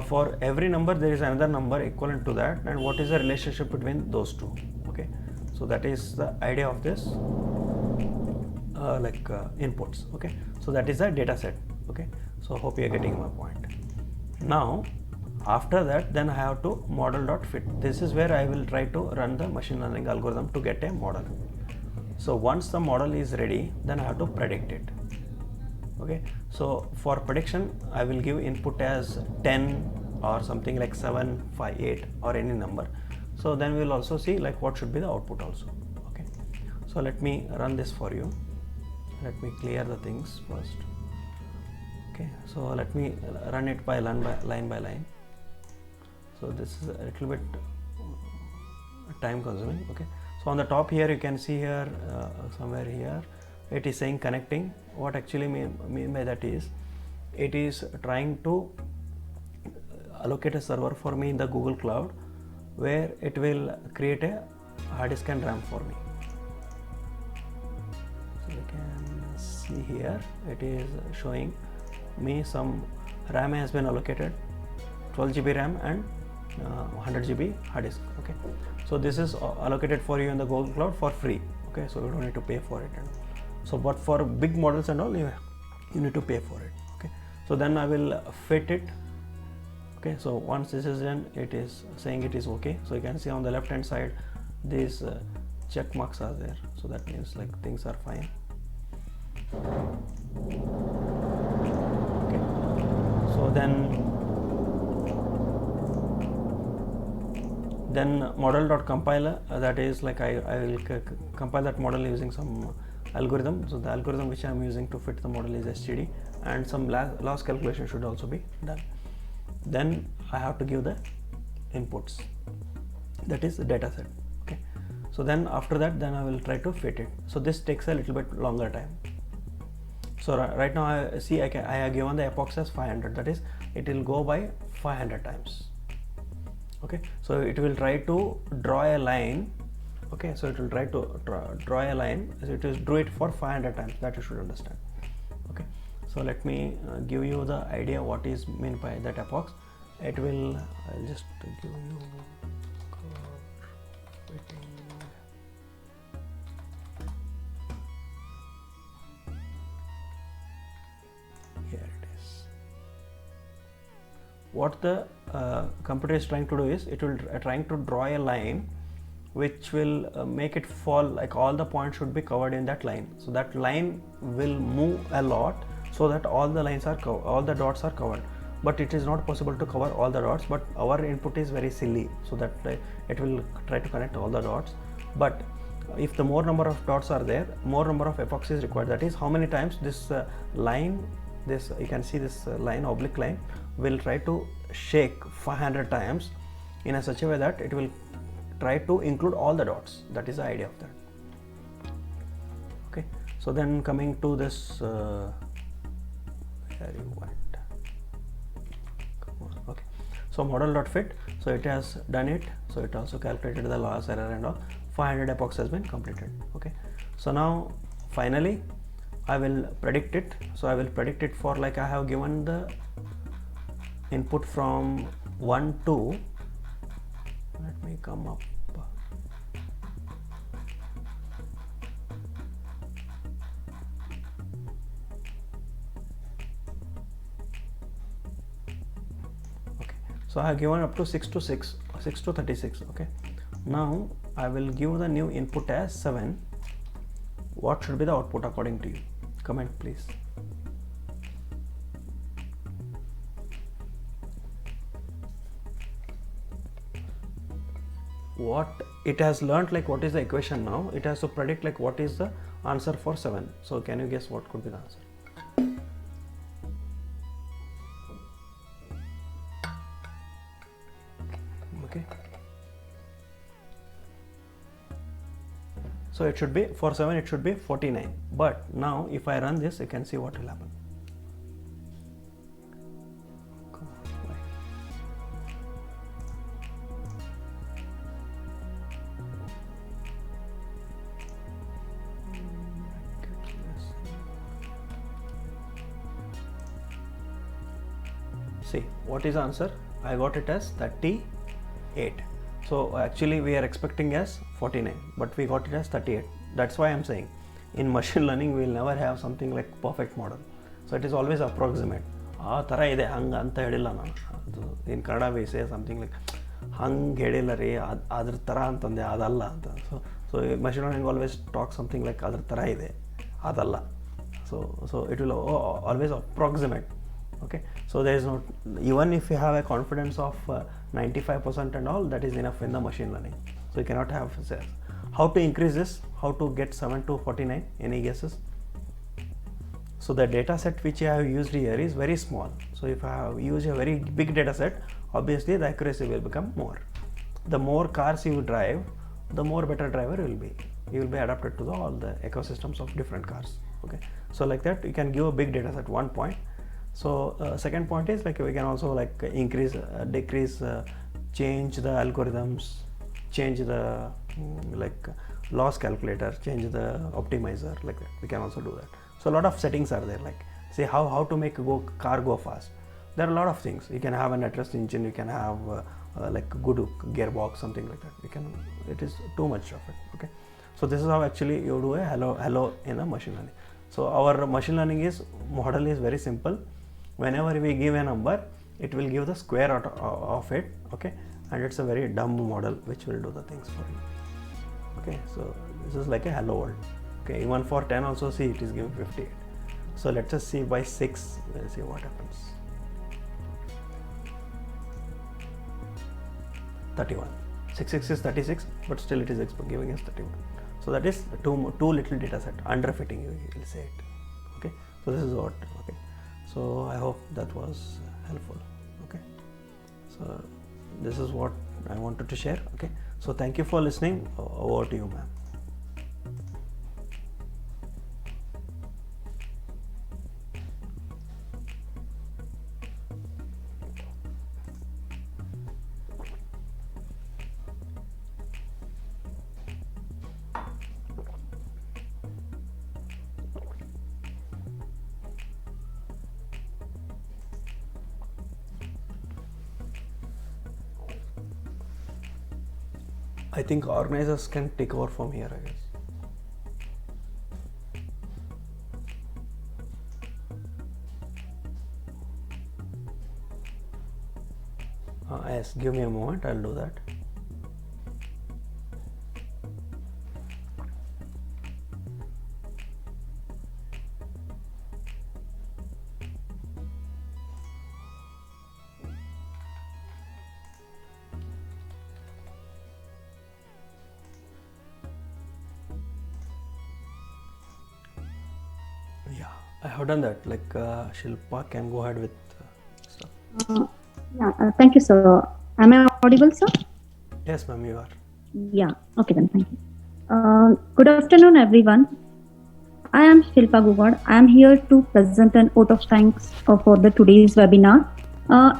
S1: for every number there is another number equivalent to that, and what is the relationship between those two. Okay, so that is the idea of this inputs. Okay, so that is the data set. Okay, so hope you are getting my point. Now after that, then I have to model.fit. This is where I will try to run the machine learning algorithm to get a model. So once the model is ready, then I have to predict it. Okay, so for prediction I will give input as 10 or something like 7, 5, 8 or any number. So then we will also see like what should be the output also. Okay, so let me run this for you. Let me clear the things first. Okay, so let me run it by line by line. So this is a little bit time consuming. Okay, so on the top here you can see here somewhere here it is saying connecting. What actually mean by that is, it is trying to allocate a server for me in the Google Cloud, where it will create a hard disk and RAM for me. So you can see here it is showing me some RAM has been allocated, 12 GB RAM and 100 GB hard disk. Okay, so this is allocated for you in the Google Cloud for free. Okay, so you don't need to pay for it. So but for big models and all, you need to pay for it. Okay, so then I will fit it. Okay, so once this is done, it is saying it is okay. So you can see on the left hand side these check marks are there, so that means like things are fine. Okay, so then model.compiler, that is like I will compile that model using some algorithm. So the algorithm which I am using to fit the model is std, and some loss calculation should also be done. Then I have to give the inputs, that is the data set. Okay, so then after that, then I will try to fit it. So this takes a little bit longer time. So right now I see I have given the epochs as 500, that is it will go by 500 times. Okay, so it will try to draw a line. Okay, so it will try to draw a line. So it will do it for 500 times, that you should understand. Okay, so let me give you the idea what is meant by that epochs. It will, I'll just give you here it is. What the computer is trying to do is, it will trying to draw a line which will make it fall, like all the points should be covered in that line. So that line will move a lot, so that all the lines are all the dots are covered. But it is not possible to cover all the dots, but our input is very silly, so that it will try to connect all the dots. But if the more number of dots are there, more number of epochs is required. That is how many times this line, this you can see this line, oblique line, will try to shake 500 times in a such a way that it will try to include all the dots. That is the idea of that. Okay, so then coming to this where you want, come on. Okay, so model.fit, so it has done it. So it also calculated the loss, error and all. 500 epochs has been completed. Okay, so now finally I will predict it. So I will predict it for, like I have given the input from 1 to, let me come up. Okay, so I have given up to 6 to 36. Okay, now I will give the new input as 7. What should be the output according to you? Comment please. What it has learned, like what is the equation now, it has to predict like what is the answer for 7. So can you guess what could be the answer? Okay. So it should be, for 7 it should be 49. But now if I run this, you can see what will happen. Come on, why? See, what is the answer? I got it as 38. So actually we are expecting as 49, but we got it as 38. That's why I'm saying in machine learning we will never have something like perfect model. So it is always approximate. ಆ ಥರ ಇದೆ ಹಂಗೆ ಅಂತ ಹೇಳಿಲ್ಲ ನಾನು. ಅದು in Kannada we say something like ಹಂಗೆ ಹೇಳಿಲ್ಲ ರೀ, ಅದ್ರ ಥರ ಅಂತಂದೆ, ಅದಲ್ಲ ಅಂತ. So machine learning always talk something like ಅದ್ರ ಥರ ಇದೆ, ಅದಲ್ಲ. So it will always approximate. Okay, so there is not, even if you have a confidence of 95% and all, that is enough in the machine learning. So you cannot have how to increase this, how to get 7 to 49, any guesses? So the data set which I have used here is very small. So if I have used a very big data set, obviously the accuracy will become more. The more cars you drive, the more better driver you will be. You will be adapted to all the ecosystems of different cars. Okay, so like that you can give a big data set, 1 point. So second point is like we can also like increase, decrease, change the algorithms, change the like loss calculator, change the optimizer, like that. We can also do that. So a lot of settings are there, like say how to make car go fast. There are a lot of things. You can have an at-rest engine, you can have like good gearbox, something like that. It is too much of it. Okay, so this is how actually you do a hello in a machine learning. So our machine learning model is very simple. Whenever we give a number, it will give the square out of it. Okay, and it's a very dumb model which will do the things for you. Okay, so this is like a hello world. Okay, even for 10 also, see, it is giving 58. So let's just see by 6, we'll see what happens. 31. 6 is 36, but still it is giving us 31. So that is too little data set, underfitting, you will say it. Okay, so this is what. Okay, so I hope that was helpful. Okay, so this is what I wanted to share. Okay, so thank you for listening. Over to you, ma'am. I think organizers can take over from here, I guess. Yes, give me a moment, I'll do that. Yeah, I have done that. Like Shilpa can go ahead with stuff.
S7: Thank you, sir. Am I audible, sir?
S1: Yes, ma'am, you are.
S7: Yeah, okay then, thank you. Good afternoon, everyone. I am Shilpa Gugad. I am here to present an vote of thanks for the today's webinar.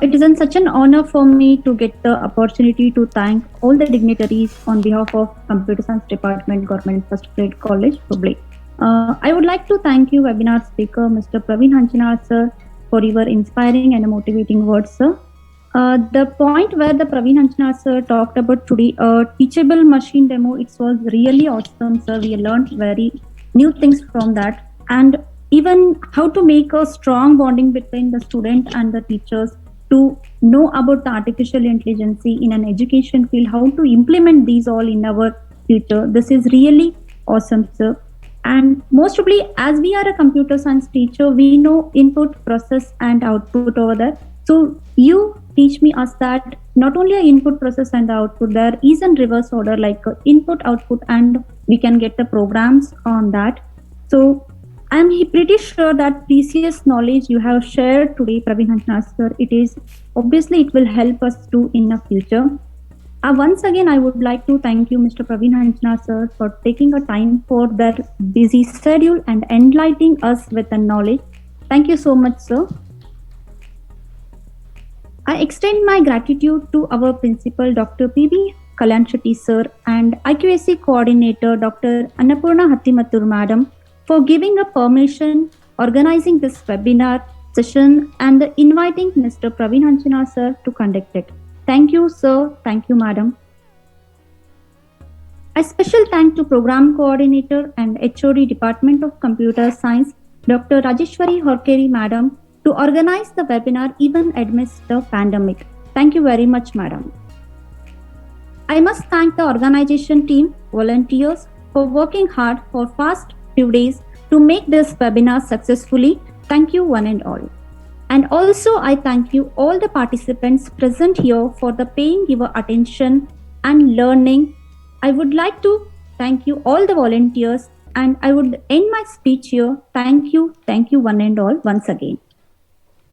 S7: It is such an honor for me to get the opportunity to thank all the dignitaries on behalf of Computer Science Department, Government First Grade College, Hubli. I would like to thank you, webinar speaker, Mr. Praveen Hanchanar, sir, for your inspiring and motivating words, sir. The point where the Praveen Hanchanar, sir, talked about today, teachable machine demo, it was really awesome, sir. We learned very new things from that, and even how to make a strong bonding between the student and the teachers to know about the artificial intelligence in an education field, how to implement these all in our future. This is really awesome, sir. And most probably, as we are a computer science teacher, we know input, process, and output over there. So you teach me us that not only an input, process, and output, there is in reverse order like input, output, and we can get the programs on that. So I'm pretty sure that precious knowledge you have shared today, Praveen Hanchnar sir, it will help us too in the future. Once again, I would like to thank you, Mr. Praveen Hanchnar sir, for taking a time for their busy schedule and enlightening us with the knowledge. Thank you so much, sir. I extend my gratitude to our principal, Dr. P.B. Kalyan Shetty sir, and IQAC coordinator, Dr. Annapurna Hattimattur madam, for giving a permission, organizing this webinar session, and inviting Mr. Praveen Hanchnar sir to conduct it. Thank you, sir. Thank you, madam. A special thank to Program Coordinator and HOD Department of Computer Science, Dr. Rajeshwari Horkeri madam, to organize the webinar even amidst the pandemic. Thank you very much, madam. I must thank the organization team, volunteers, for working hard for past few days to make this webinar successfully. Thank you one and all. And also I thank you all the participants present here for the paying your attention and learning. I would like to thank you all the volunteers, and I would end my speech here. Thank you one and all once again.